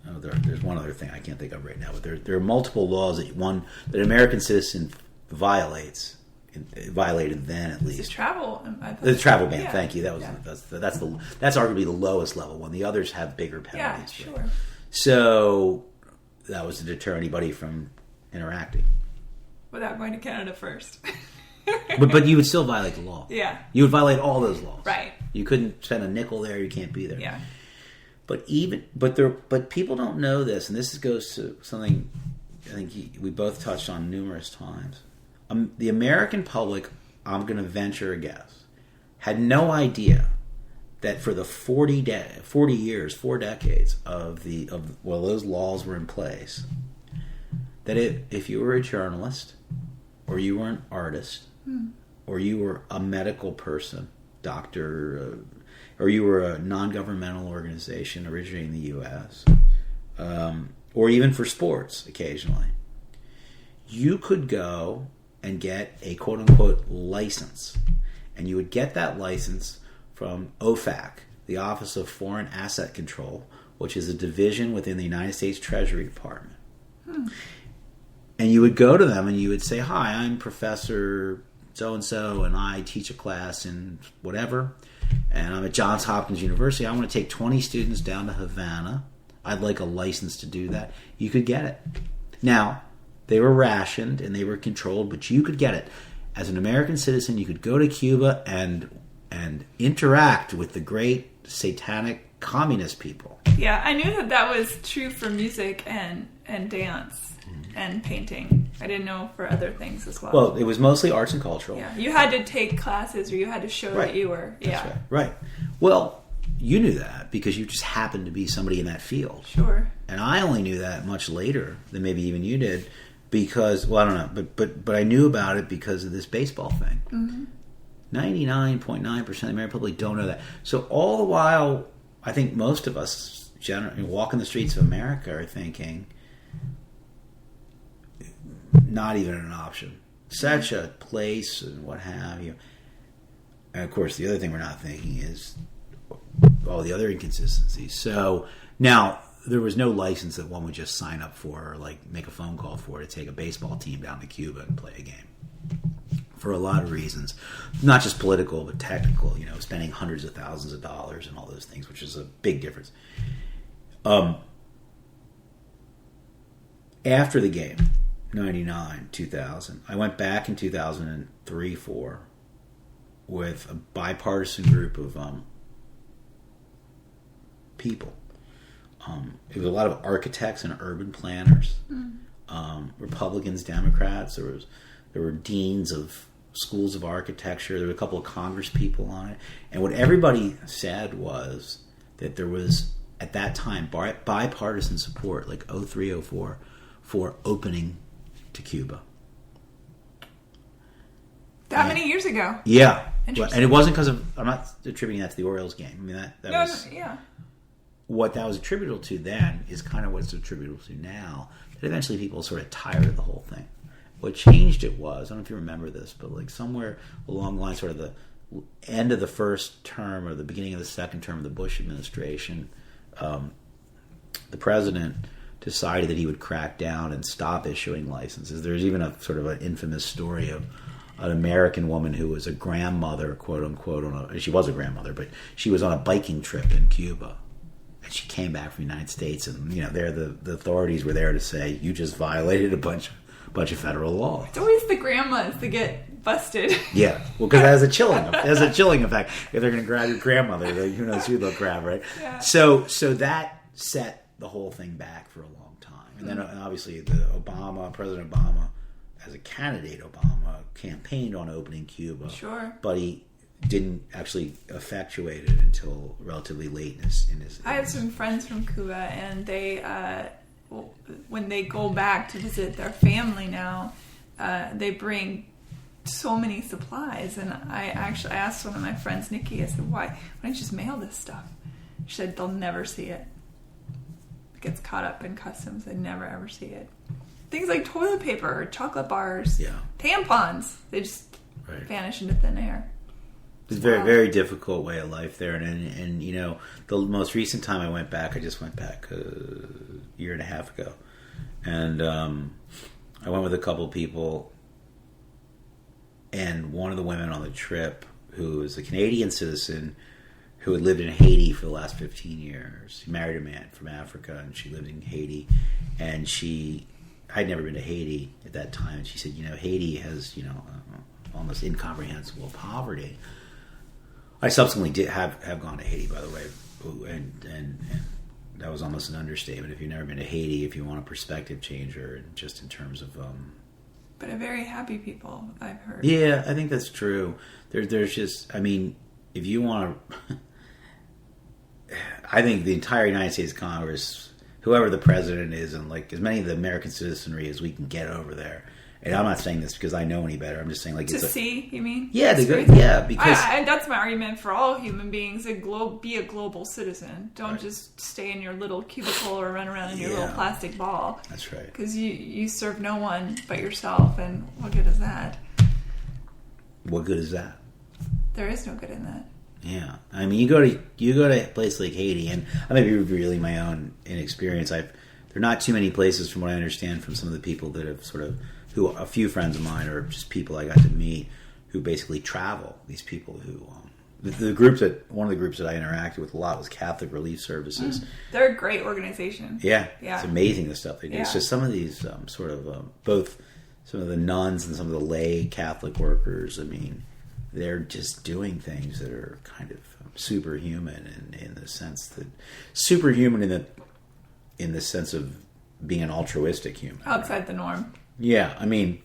there's one other thing I can't think of right now. But there are multiple laws that an American citizen violated then at least. The travel ban. Yeah. Thank you. That's arguably the lowest level one. The others have bigger penalties. Yeah, sure. Right? So that was to deter anybody from interacting without going to Canada first. but you would still violate the law. Yeah. You would violate all those laws. Right. You couldn't spend a nickel there. You can't be there. Yeah. But people don't know this, and this goes to something I think we both touched on numerous times. The American public, I'm going to venture a guess, had no idea that for the 4 decades of those laws were in place, that if you were a journalist, or you were an artist, or you were a medical person, doctor, or you were a non-governmental organization originating in the U.S., or even for sports occasionally, you could go and get a quote-unquote license. And you would get that license from OFAC, the Office of Foreign Asset Control, which is a division within the United States Treasury Department. And you would go to them and you would say, "Hi, I'm Professor so-and-so, and I teach a class in whatever, and I'm at Johns Hopkins University. I want to take 20 students down to Havana. I'd like a license to do that." You could get it. Now, they were rationed and they were controlled, but you could get it. As an American citizen, you could go to Cuba and interact with the great satanic communist people. Yeah, I knew that was true for music and dance and painting. I didn't know for other things as well. Well, it was mostly arts and cultural. Yeah, you had to take classes or you had to show that you were. Yeah, that's right. Well, you knew that because you just happened to be somebody in that field. Sure. And I only knew that much later than maybe even you did because, well, I don't know, but I knew about it because of this baseball thing. 99.9% of the American public don't know that. So all the while, I think most of us generally walking the streets of America are thinking, not even an option. Such a place and what have you. And of course, the other thing we're not thinking is all the other inconsistencies. So now there was no license that one would just sign up for or like make a phone call for to take a baseball team down to Cuba and play a game. For a lot of reasons, not just political but technical. Spending hundreds of thousands of dollars and all those things, which is a big difference. After the game, 99, 2000, I went back in 2003, 4 with a bipartisan group of people. It was a lot of architects and urban planners, Republicans, Democrats. There were deans of schools of architecture. There were a couple of Congress people on it. And what everybody said was that there was, at that time, bipartisan support, like 03, 04, for opening to Cuba. That many years ago? Yeah. And it wasn't because of, I'm not attributing that to the Orioles game. I mean, that was... Yeah. What that was attributable to then is kind of what it's attributable to now. That eventually people sort of tired of the whole thing. What changed it was, I don't know if you remember this, but like somewhere along the line, sort of the end of the first term or the beginning of the second term of the Bush administration, the president decided that he would crack down and stop issuing licenses. There's even a sort of an infamous story of an American woman who was a grandmother, quote unquote, she was a grandmother, but she was on a biking trip in Cuba. And she came back from the United States, and the authorities were there to say, "You just violated a bunch of federal law." It's always the grandmas that get busted. Yeah, well, because it has a chilling effect. If they're going to grab your grandmother, who knows who they'll grab, right? Yeah. So that set the whole thing back for a long time, and then obviously President Obama, as a candidate, campaigned on opening Cuba. Sure, but he didn't actually effectuate it until relatively late in his. I have some friends from Cuba, and they, when they go back to visit their family now, they bring so many supplies. And I asked one of my friends, Nikki, I said, why don't you just mail this stuff? She said they'll never see it. It gets caught up in customs. They never ever see it. Things like toilet paper, chocolate bars, tampons, they just vanish into thin air. It's a very, very difficult way of life there. And you know, the most recent time I went back, I just went back a year and a half ago. And I went with a couple of people. And one of the women on the trip, who was a Canadian citizen who had lived in Haiti for the last 15 years. She married a man from Africa, and she lived in Haiti. And I'd never been to Haiti at that time. And she said, you know, Haiti has, you know, almost incomprehensible poverty. I subsequently did have gone to Haiti, by the way, and that was almost an understatement. If you've never been to Haiti, if you want a perspective changer, just in terms of, but a very happy people, I've heard. Yeah, I think that's true. There's just, I mean, if you want to, I think the entire United States Congress, whoever the president is, and like as many of the American citizenry as we can get over there. And I'm not saying this because I know any better. I'm just saying, like, see, you mean? Yeah, because that's my argument for all human beings. Be a global citizen. Don't just stay in your little cubicle or run around in your little plastic ball. That's right. Because you serve no one but yourself, and what good is that? What good is that? There is no good in that. Yeah, I mean, you go to a place like Haiti, and I may be revealing my own inexperience. There are not too many places, from what I understand, from some of the people that have who a few friends of mine, or just people I got to meet, who basically travel. These people who one of the groups that I interacted with a lot was Catholic Relief Services. They're a great organization. Yeah, it's amazing the stuff they do. Yeah. So some of these both some of the nuns and some of the lay Catholic workers, I mean, they're just doing things that are kind of superhuman in the sense that superhuman in the sense of being an altruistic human, outside the norm. Yeah, I mean,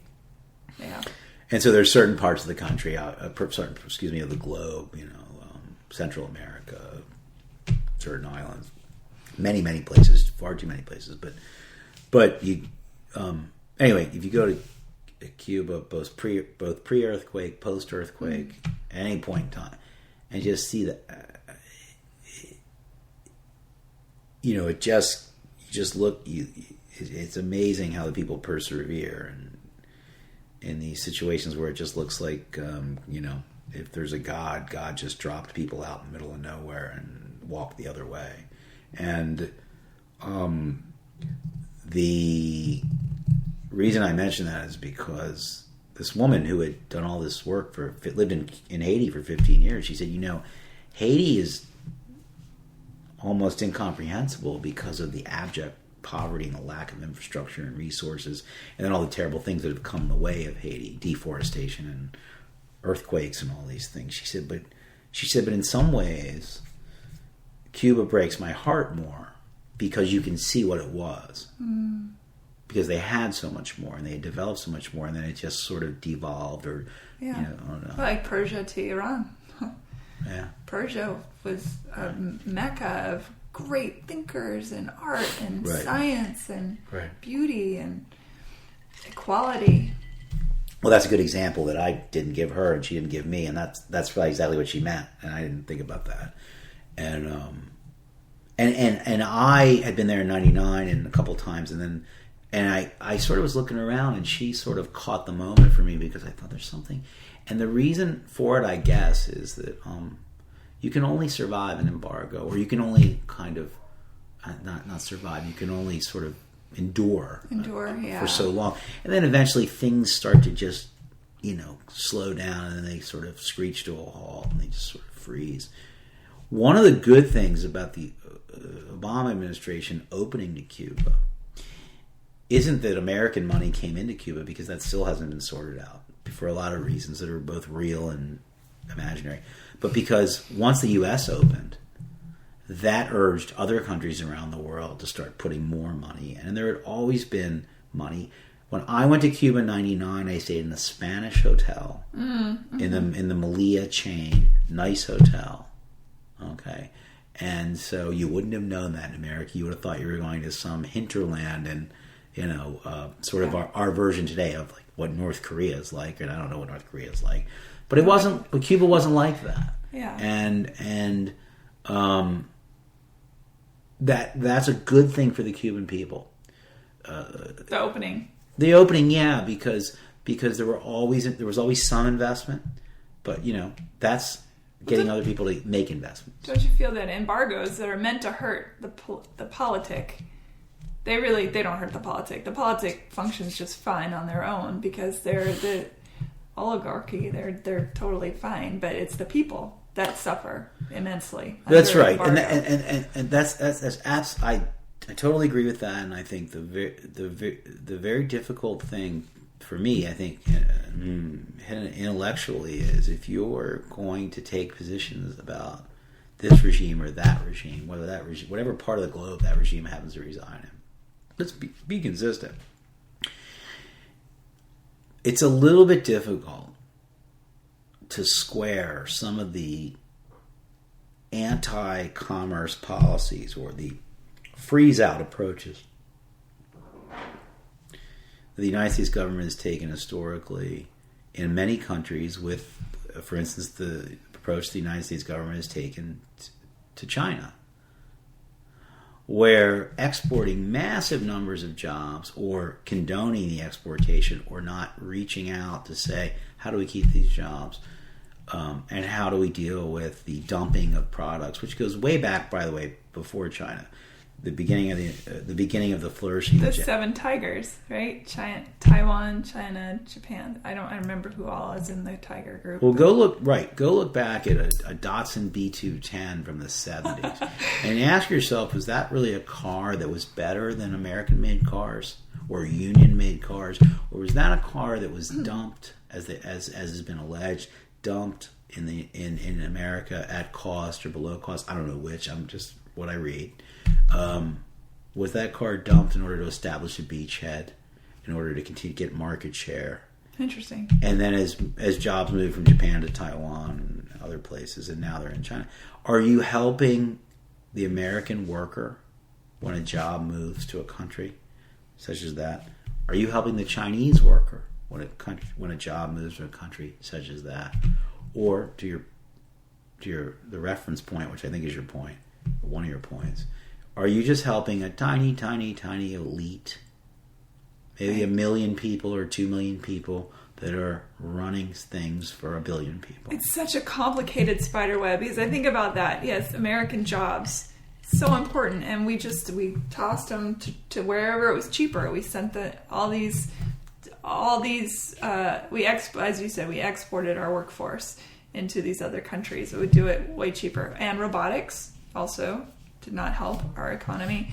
and so there's certain parts of the country, of the globe, you know, Central America, certain islands, many places, far too many places, but you, anyway, if you go to Cuba, both pre-earthquake, post-earthquake, at any point in time, and just see that, you know, it's amazing how the people persevere, and in these situations where it just looks like, you know, if there's a God just dropped people out in the middle of nowhere and walked the other way. And the reason I mention that is because this woman who had done all this work lived in Haiti for 15 years, she said, you know, Haiti is almost incomprehensible because of the abject poverty and the lack of infrastructure and resources, and then all the terrible things that have come in the way of Haiti, deforestation and earthquakes and all these things. She said, but in some ways, Cuba breaks my heart more because you can see what it was. Because they had so much more, and they had developed so much more, and then it just sort of devolved, or you know, I don't know. Like Persia to Iran. Yeah, Persia was a mecca of great thinkers and art and science and beauty and equality. Well, that's a good example that I didn't give her and she didn't give me, and that's probably exactly what she meant, and I didn't think about that. And I had been there in '99 and a couple of times, and I sort of was looking around, and she sort of caught the moment for me because I thought there's something. And the reason for it, I guess, is that you can only survive an embargo, or you can only kind of not survive. You can only sort of endure for so long, and then eventually things start to just, you know, slow down, and then they sort of screech to a halt, and they just sort of freeze. One of the good things about the Obama administration opening to Cuba isn't that American money came into Cuba, because that still hasn't been sorted out for a lot of reasons that are both real and imaginary, but because once the U.S. opened, that urged other countries around the world to start putting more money in. And there had always been money. When I went to Cuba in '99, I stayed in a Spanish hotel in in the Malia chain, nice hotel. Okay. And so you wouldn't have known that in America. You would have thought you were going to some hinterland and, sort of our version today of like what North Korea is like. And I don't know what North Korea is like. But but Cuba wasn't like that. Yeah. And that's a good thing for the Cuban people. The opening. The opening, yeah, because there was always some investment, but that's getting other people to make investments. Don't you feel that embargoes that are meant to hurt the politic, they don't hurt the politic. The politic functions just fine on their own because they're the oligarchy. They're totally fine, but it's the people that suffer immensely. That's right, and that's I totally agree with that, and I think the very difficult thing for me, I think, intellectually, is if you're going to take positions about this regime or that regime, whatever part of the globe that regime happens to reside in, let's be consistent. It's a little bit difficult to square some of the anti-commerce policies or the freeze-out approaches the United States government has taken historically in many countries with, for instance, the approach the United States government has taken to China, where exporting massive numbers of jobs or condoning the exportation or not reaching out to say, how do we keep these jobs? And how do we deal with the dumping of products, which goes way back, by the way, before China. The beginning of the flourishing. The seven tigers, right? Taiwan, China, Japan. I remember who all is in the tiger group. Well, go look back at a Datsun B210 from the 70s, and ask yourself: was that really a car that was better than American-made cars or Union-made cars, or was that a car that was dumped, as has been alleged, dumped in America at cost or below cost? I don't know which. I'm just what I read. Was that car dumped in order to establish a beachhead, in order to continue to get market share? Interesting. And then as jobs moved from Japan to Taiwan and other places, and now they're in China, are you helping the American worker when a job moves to a country such as that? Are you helping the Chinese worker when a job moves to a country such as that? Or to the reference point, which I think is your point, one of your points, are you just helping a tiny, tiny, tiny elite, maybe 1 million people or 2 million people that are running things for 1 billion people? It's such a complicated spider web because I think about that. Yes, American jobs, so important, and we tossed them to wherever it was cheaper. We sent as you said, we exported our workforce into these other countries. It would do it way cheaper, and robotics also did not help our economy.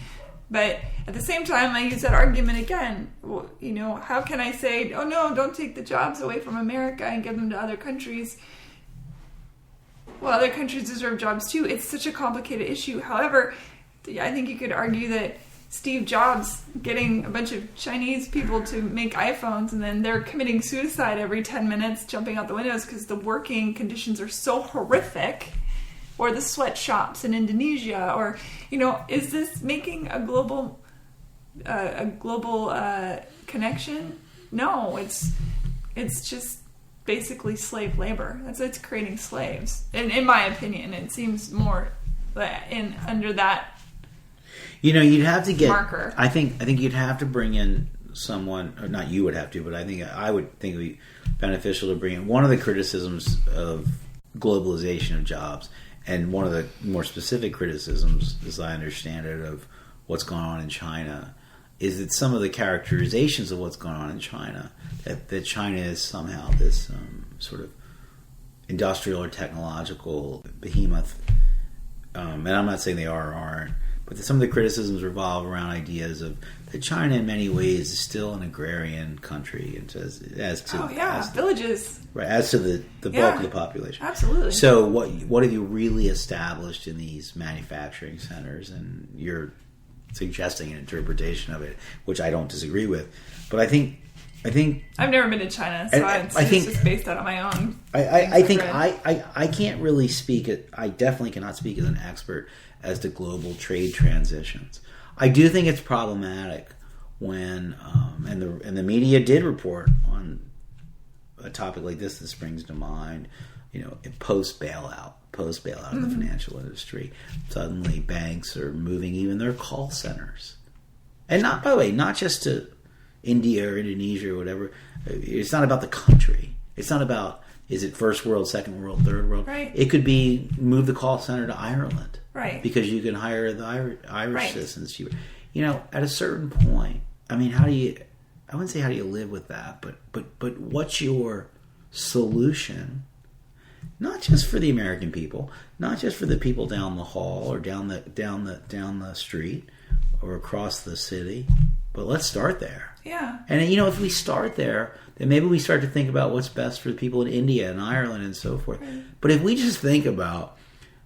But at the same time, I use that argument again. Well, how can I say, oh no, don't take the jobs away from America and give them to other countries? Well, other countries deserve jobs too. It's such a complicated issue. However, I think you could argue that Steve Jobs getting a bunch of Chinese people to make iPhones and then they're committing suicide every 10 minutes, jumping out the windows because the working conditions are so horrific, or the sweatshops in Indonesia, or is this making a global connection? No, it's just basically slave labor. It's creating slaves, and in my opinion, it seems more under that. You'd have to get marker. I think you'd have to bring in someone, or not you would have to, but I would think it would be beneficial to bring in one of the criticisms of globalization of jobs. And one of the more specific criticisms, as I understand it, of what's going on in China is that some of the characterizations of what's going on in China, that China is somehow this sort of industrial or technological behemoth. And I'm not saying they are or aren't, but some of the criticisms revolve around ideas of that China in many ways is still an agrarian country, and villages. Right, as to the bulk of the population. Absolutely. So what have you really established in these manufacturing centers? And you're suggesting an interpretation of it, which I don't disagree with. But I think I've never been to China, so I think it's just based out of my own. I can't really speak. I definitely cannot speak as an expert as to global trade transitions. I do think it's problematic when and the media did report on a topic like this. This springs to mind. Post bailout of the financial industry, suddenly banks are moving even their call centers, and not, by the way, not just to India or Indonesia or whatever. It's not about the country. It's not about, is it first world, second world, third world. Right. It could be move the call center to Ireland, right? Because you can hire the Irish right. citizens. At a certain point, I mean, I wouldn't say how do you live with that, but what's your solution? Not just for the American people, not just for the people down the hall or down the street or across the city, but let's start there. Yeah. And if we start there, then maybe we start to think about what's best for the people in India and Ireland and so forth. Right. But if we just think about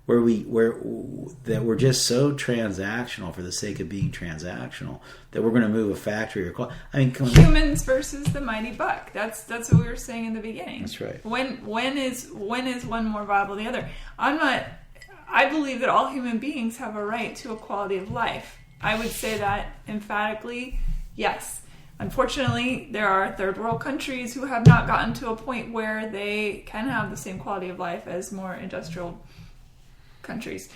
that we're just so transactional for the sake of being transactional that we're going to move a factory or call. I mean, humans versus the mighty buck. That's what we were saying in the beginning. That's right. When is one more viable than the other? I believe that all human beings have a right to a quality of life. I would say that emphatically, yes. Unfortunately, there are third world countries who have not gotten to a point where they can have the same quality of life as more industrial countries.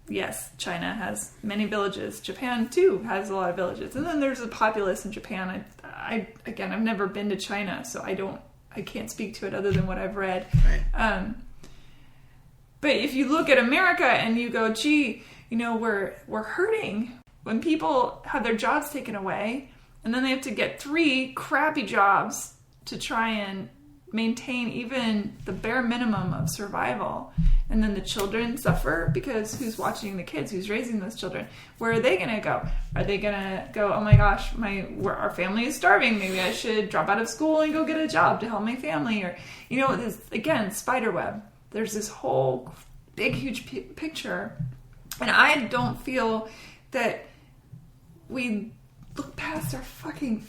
Yes, China has many villages. Japan too has a lot of villages, and then there's a populace in Japan. I've never been to China, so I can't speak to it other than what I've read. Right. But if you look at America and you go, gee, we're hurting when people have their jobs taken away, and then they have to get 3 crappy jobs to try and maintain even the bare minimum of survival. And then the children suffer because who's watching the kids? Who's raising those children? Where are they going to go? Are they going to go, oh my gosh, our family is starving. Maybe I should drop out of school and go get a job to help my family. Or, this, again, spiderweb. There's this whole big, huge picture. And I don't feel that we look past our fucking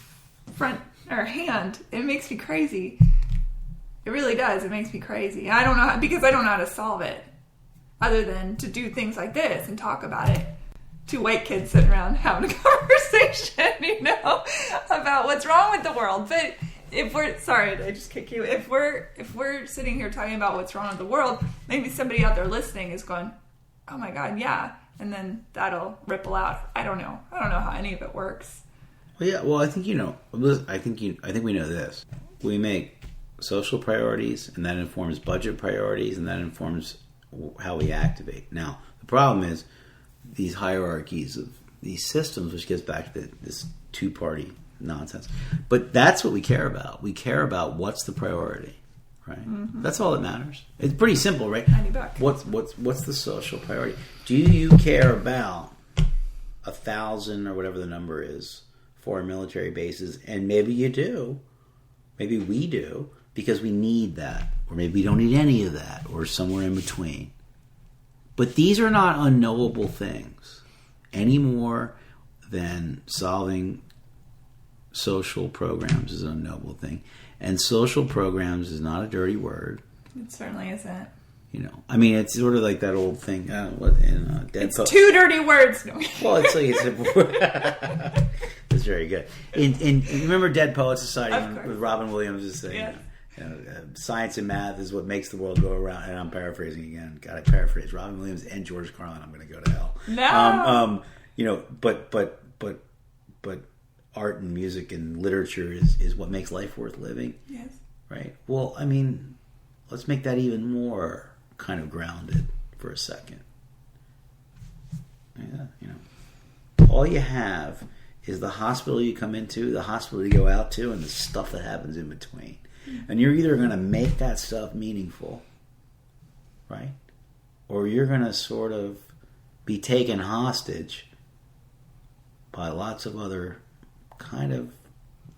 hand. It makes me crazy. It really does. It makes me crazy. I don't know, because I don't know how to solve it other than to do things like this and talk about it. 2 white kids sitting around having a conversation, about what's wrong with the world. But if we're, sorry, did I just kick you? If we're sitting here talking about what's wrong with the world, maybe somebody out there listening is going, oh my God, yeah. And then that'll ripple out. I don't know how any of it works. Well, yeah. Well, I think I think we know this. We make social priorities, and that informs budget priorities, and that informs how we activate. Now, the problem is these hierarchies of these systems, which gets back to this 2-party nonsense. But that's what we care about. We care about what's the priority, right? Mm-hmm. That's all that matters. It's pretty simple, right? What's the social priority? Do you care about 1,000 or whatever the number is foreign military bases? And maybe you do. Maybe we do. Because we need that. Or maybe we don't need any of that. Or somewhere in between. But these are not unknowable things. Any more than solving social programs is an unknowable thing. And social programs is not a dirty word. It certainly isn't. It's sort of like that old thing. Dead it's 2 dirty words. No. Well, it's it's very good. In remember Dead Poets Society with Robin Williams is saying, yes. Science and math is what makes the world go around. And I'm paraphrasing again. God, I paraphrase Robin Williams and George Carlin. I'm going to go to hell. No. But art and music and literature is what makes life worth living. Yes. Right. Well, let's make that even more kind of grounded for a second. Yeah, all you have is the hospital you come into, the hospital you go out to, and the stuff that happens in between. And you're either going to make that stuff meaningful, right? Or you're going to sort of be taken hostage by lots of other kind of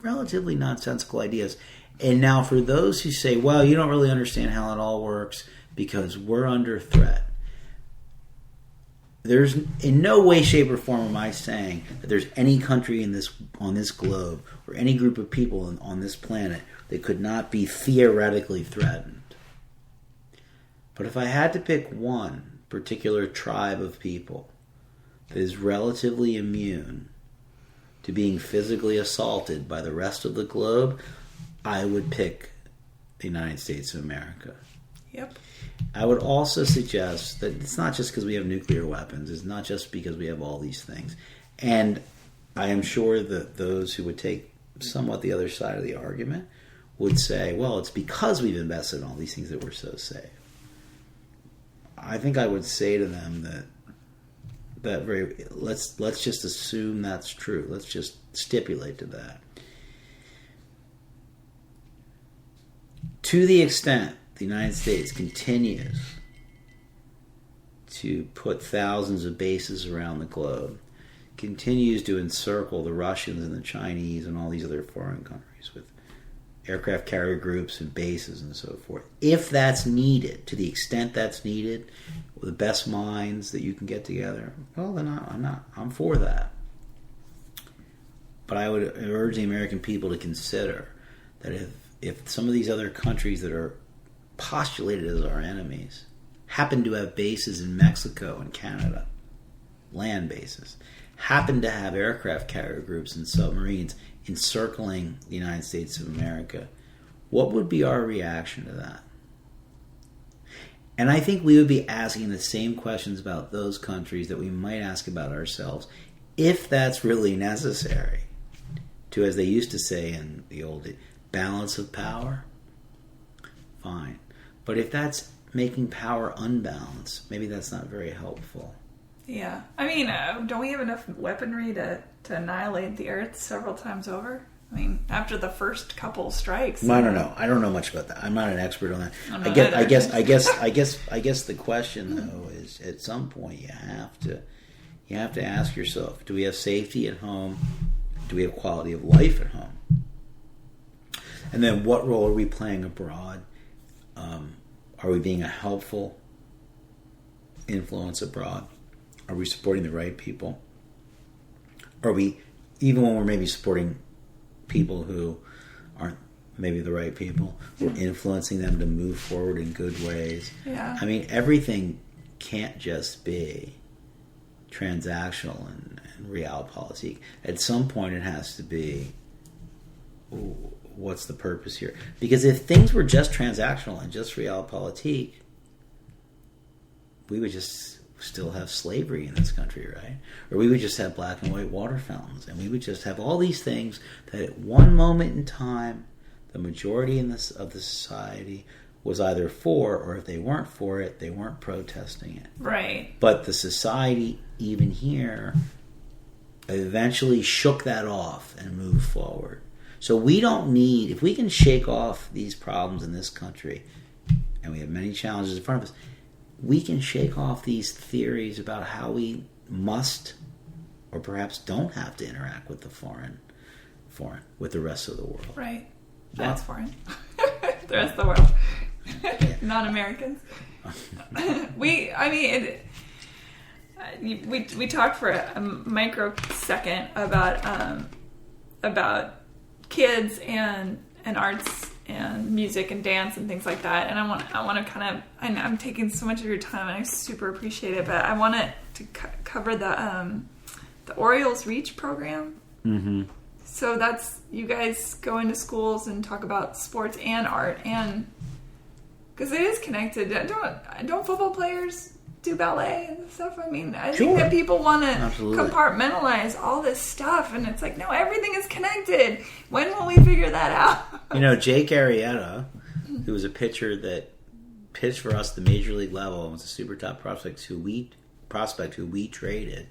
relatively nonsensical ideas. And now for those who say, well, you don't really understand how it all works because we're under threat. there's in no way, shape, or form am I saying that there's any country on this globe or any group of people on this planet that could not be theoretically threatened. But if I had to pick one particular tribe of people that is relatively immune to being physically assaulted by the rest of the globe, I would pick the United States of America. Yep. I would also suggest that it's not just because we have nuclear weapons. It's not just because we have all these things. And I am sure that those who would take somewhat the other side of the argument would say, well, it's because we've invested in all these things that we're so safe. I think I would say to them let's just assume that's true. Let's just stipulate to that. To the extent the United States continues to put thousands of bases around the globe, continues to encircle the Russians and the Chinese and all these other foreign countries with aircraft carrier groups and bases and so forth. If that's needed, to the extent that's needed, with the best minds that you can get together, well, then I'm for that. But I would urge the American people to consider that if some of these other countries that are postulated as our enemies happen to have bases in Mexico and Canada, land bases, happen to have aircraft carrier groups and submarines encircling the United States of America, what would be our reaction to that? And I think we would be asking the same questions about those countries that we might ask about ourselves, if that's really necessary, to, as they used to say in the old days, balance of power. Fine. But if that's making power unbalanced, maybe that's not very helpful. Yeah. I mean, don't we have enough weaponry to annihilate the Earth several times over? I mean, after the first couple strikes. I don't know. I don't know much about that. I'm not an expert on that. I guess the question though is, at some point you have to ask yourself: do we have safety at home? Do we have quality of life at home? And then, what role are we playing abroad? Are we being a helpful influence abroad? Are we supporting the right people? Are we, even when we're maybe supporting people who aren't maybe the right people, we're influencing them to move forward in good ways? Yeah. I mean, everything can't just be transactional and realpolitik. At some point it has to be, what's the purpose here? Because if things were just transactional and just realpolitik, we would just still have slavery in this country, right? Or we would just have black and white water fountains, and we would just have all these things that at one moment in time the majority of the society was either for, or if they weren't for it, they weren't protesting it. Right. But the society, even here, eventually shook that off and moved forward. So we don't need, if we can shake off these problems in this country, and we have many challenges in front of us, we can shake off these theories about how we must, or perhaps don't have to interact with the foreign, with the rest of the world. Right. That's foreign. The rest of the world. Non-Americans. We talked for a microsecond about kids and arts and music and dance and things like that, and I want to kind of, I'm taking so much of your time and I super appreciate it, but I want to cover the Orioles Reach program. Mm-hmm. So that's, you guys go into schools and talk about sports and art, and because it is connected. Don't football players do ballet and stuff? I mean, I think that people want to compartmentalize all this stuff, and it's like, no, everything is connected. When will we figure that out? Jake Arrieta, who was a pitcher that pitched for us at the major league level and was a super top prospect who we traded,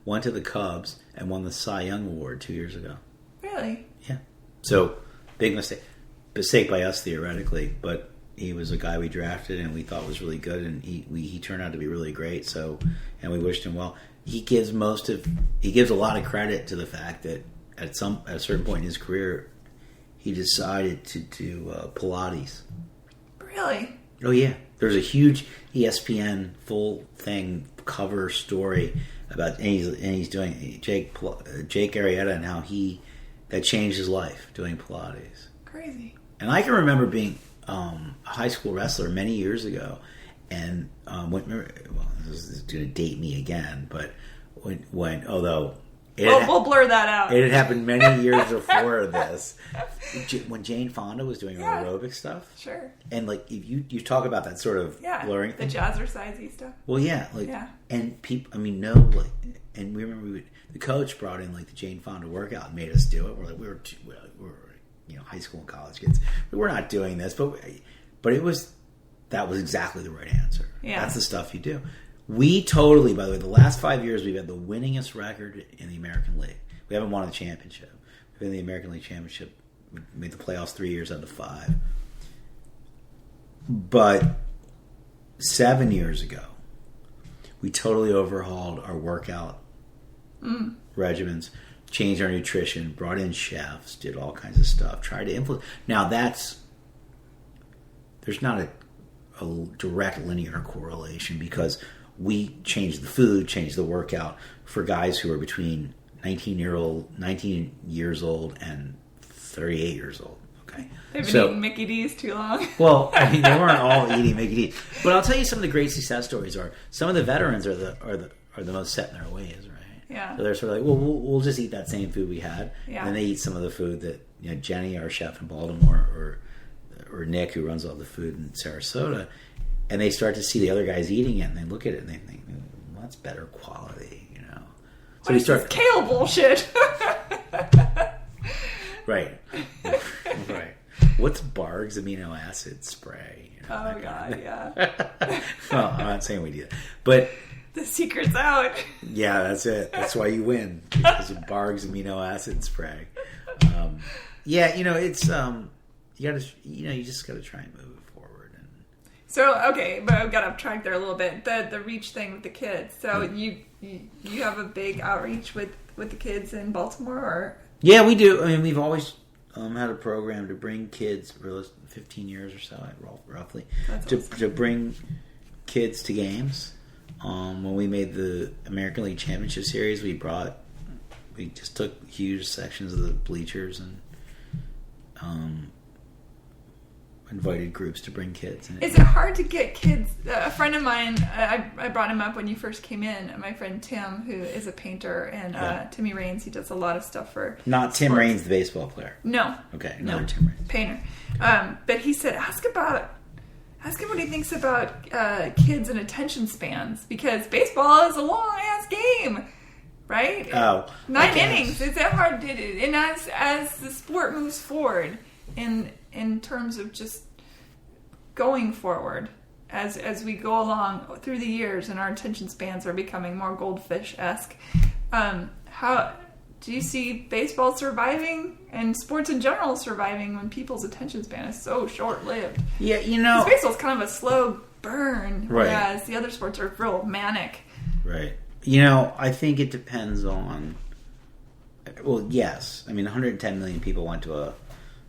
went to the Cubs and won the Cy Young Award 2 years ago. Really? Yeah. So, big mistake by us theoretically, but he was a guy we drafted and we thought was really good, and he turned out to be really great. So, and we wished him well. He gives a lot of credit to the fact that at a certain point in his career, he decided to do Pilates. Really? Oh yeah, there's a huge ESPN full cover story about, and he's doing Jake Arrieta and how that changed his life doing Pilates. Crazy. And I can remember being a high school wrestler many years ago, and this is going to date me again, but when although we'll blur that out. It had happened many years before this. When Jane Fonda was doing her aerobic stuff, sure, and like if you talk about that sort of blurring the thing, jazzercisey stuff. Well, and people, and we remember the coach brought in like the Jane Fonda workout and made us do it. We were high school and college kids. We're not doing this, but that was exactly the right answer. Yeah. That's the stuff you do. We totally, by the way, the last 5 years we've had the winningest record in the American League. We haven't won a championship. We've been in the American League Championship. We made the playoffs 3 years out of the 5. But 7 years ago, we totally overhauled our workout regimens, changed our nutrition, brought in chefs, did all kinds of stuff, tried to influence. Now there's not a direct linear correlation because we changed the food, changed the workout for guys who are between 19 years old and 38 years old. Okay, they've been eating Mickey D's too long. Well, I mean, they weren't all eating Mickey D's, but I'll tell you some of the great success stories are some of the veterans are the most set in their ways, right? Yeah. So they're sort of like, well, we'll just eat that same food we had, yeah. And then they eat some of the food that Jenny, our chef in Baltimore, or Nick, who runs all the food in Sarasota. And they start to see the other guys eating it, and they look at it and they think, well, that's better quality, So we start kale bullshit. Right. What's Barg's amino acid spray? Oh God, yeah. Well, I'm not saying we do that, but the secret's out. Yeah, that's it. That's why you win, because of Barg's amino acid spray. It's you just got to try and move it forward. So, okay, but I've got off track there a little bit. The reach thing with the kids. So you have a big outreach with the kids in Baltimore, or? Yeah, we do. I mean, we've always had a program to bring kids for 15 years or so, roughly, to bring kids to games. When we made the American League Championship Series, we just took huge sections of the bleachers and invited groups to bring kids. Is it hard to get kids? A friend of mine, I brought him up when you first came in. My friend Tim, who is a painter, and Timmy Raines, he does a lot of stuff for. Not Tim Raines, the baseball player. No. Okay, another Tim Raines. Painter. But he said, ask him what he thinks about kids and attention spans, because baseball is a long ass game, right? Oh, 9 innings. Is it hard? And as the sport moves forward, in terms of just going forward, as we go along through the years, and our attention spans are becoming more goldfish-esque, how do you see baseball surviving and sports in general surviving when people's attention span is so short-lived? Yeah, because baseball's kind of a slow burn, right, whereas the other sports are real manic. Right. I think it depends on. Well, yes. I mean, 110 million people went to a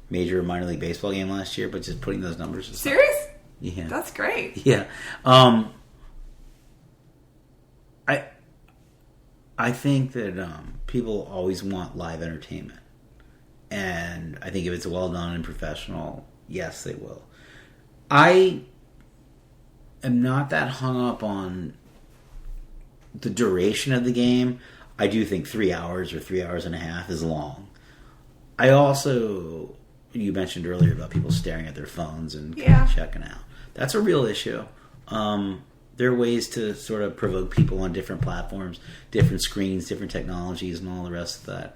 major minor league baseball game last year, but just putting those numbers aside. Serious? Yeah. That's great. Yeah. I think that people always want live entertainment. And I think if it's well done and professional, yes, they will. I am not that hung up on the duration of the game. I do think 3 hours or 3 hours and a half is long. I also, you mentioned earlier about people staring at their phones and checking out. That's a real issue. There are ways to sort of provoke people on different platforms, different screens, different technologies, and all the rest of that.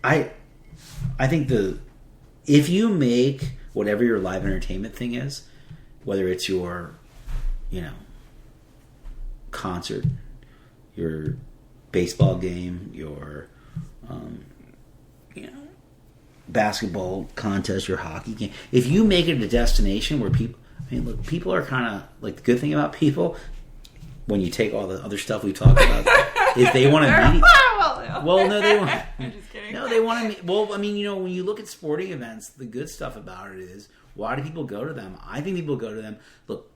I think if you make whatever your live entertainment thing is, whether it's your, concert, your baseball game, your, basketball contest, your hockey game, if you make it a destination where people are kind of like, the good thing about people, when you take all the other stuff we talk about, if they want to meet. Well, no, they want. I'm just kidding. No, they want to meet. Well, I mean, when you look at sporting events, the good stuff about it is, why do people go to them? I think people go to them. Look,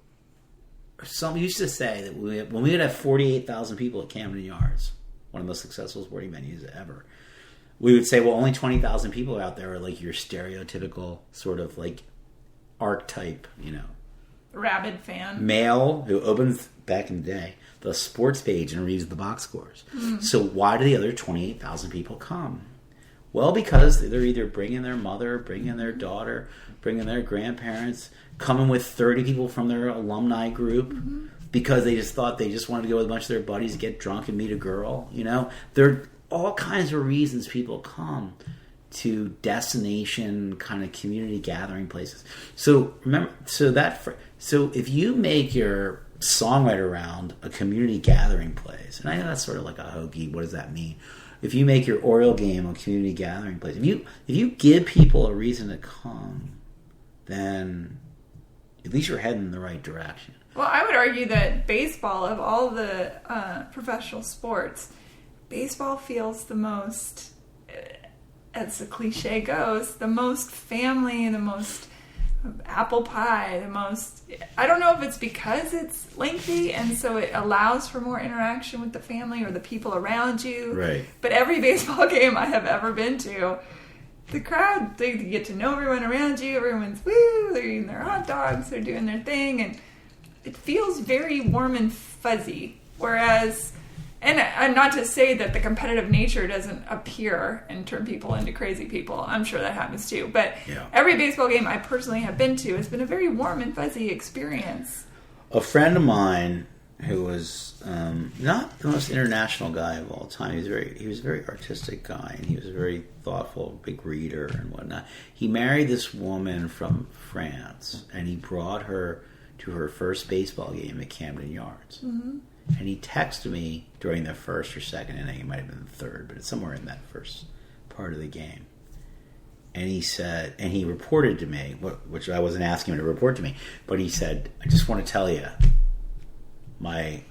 some used to say that when we would have 48,000 people at Camden Yards, one of the most successful sporting venues ever, we would say, well, only 20,000 people out there are like your stereotypical sort of like archetype, rabid fan. Male who opens, back in the day, the sports page and reads the box scores. So why do the other 28,000 people come? Well, because they're either bringing their mother, bringing their daughter, bringing their grandparents, coming with 30 people from their alumni group, because they just thought they just wanted to go with a bunch of their buddies, get drunk and meet a girl. There are all kinds of reasons people come to destination kind of community gathering places. So remember, so if you make your songwriter round a community gathering place, and I know that's sort of like a hokey, what does that mean? If you make your Oriole game a community gathering place, if you give people a reason to come, then at least you're heading in the right direction. Well, I would argue that baseball, of all the professional sports, baseball feels the most, as the cliche goes, the most family, the most apple pie, the most... I don't know if it's because it's lengthy and so it allows for more interaction with the family or the people around you. Right. But every baseball game I have ever been to, the crowd, they get to know everyone around you. Everyone's woo, they're eating their hot dogs, they're doing their thing, and it feels very warm and fuzzy. Whereas... And not to say that the competitive nature doesn't appear and turn people into crazy people. I'm sure that happens too. But every baseball game I personally have been to has been a very warm and fuzzy experience. A friend of mine who was not the most international guy of all time. He was a very artistic guy, and he was a very thoughtful, big reader and whatnot. He married this woman from France, and he brought her to her first baseball game at Camden Yards. Mm-hmm. And he texted me during the first or second inning. It might have been the third, but it's somewhere in that first part of the game. And he said, and he reported to me, which I wasn't asking him to report to me, but he said, I just want to tell you, my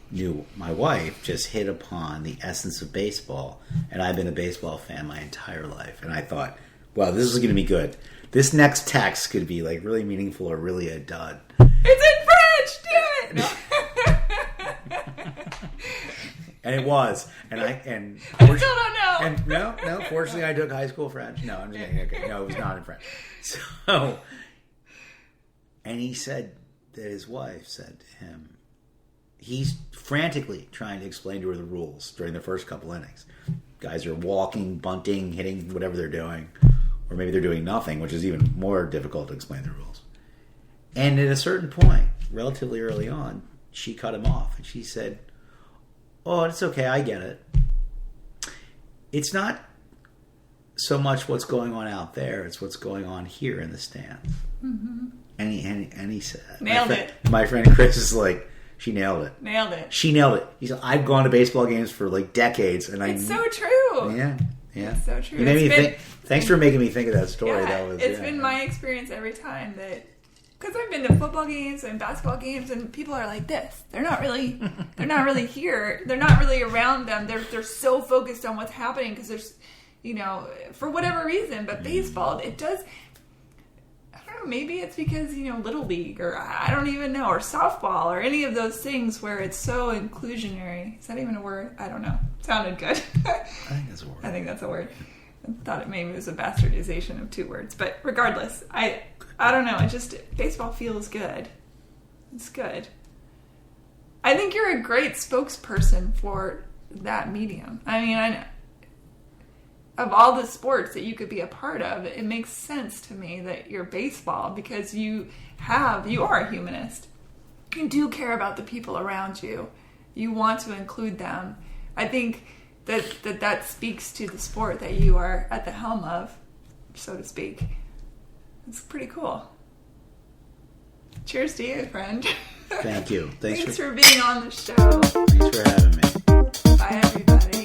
wife just hit upon the essence of baseball, and I've been a baseball fan my entire life. And I thought, wow, this is going to be good. This next text could be like really meaningful or really a dud. It's in French, damn it! And it was, and I still don't know. And no. Fortunately, I took high school French. No, I'm just kidding. Okay, no, it was not in French. So, and he said that his wife said to him, he's frantically trying to explain to her the rules during the first couple innings. Guys are walking, bunting, hitting, whatever they're doing, or maybe they're doing nothing, which is even more difficult to explain the rules. And at a certain point, relatively early on, she cut him off, and she said, "Oh, it's okay. I get it. It's not so much what's going on out there; it's what's going on here in the stands." Mm-hmm. And he said, "Nailed it." My friend Chris is like, "She nailed it. Nailed it. She nailed it." He said, "I've gone to baseball games for like decades, and it's so true. Yeah, it's so true. You made me think. Thanks for making me think of that story. Yeah, it's been my experience every time that. Because I've been to football games and basketball games, and people are like this. They're not really here. They're not really around them. They're so focused on what's happening because there's, for whatever reason. But baseball, it does. I don't know. Maybe it's because Little League, or I don't even know, or softball, or any of those things where it's so inclusionary. Is that even a word? I don't know. It sounded good. I think that's a word. I think that's a word. I thought it maybe was a bastardization of two words, but regardless, I don't know. Baseball feels good. It's good. I think you're a great spokesperson for that medium. I mean, of all the sports that you could be a part of, it makes sense to me that you're baseball because you are a humanist. You do care about the people around you. You want to include them. I think that speaks to the sport that you are at the helm of, so to speak. It's pretty cool. Cheers to you, friend. Thank you. Thanks for being on the show. Thanks for having me. Bye, everybody.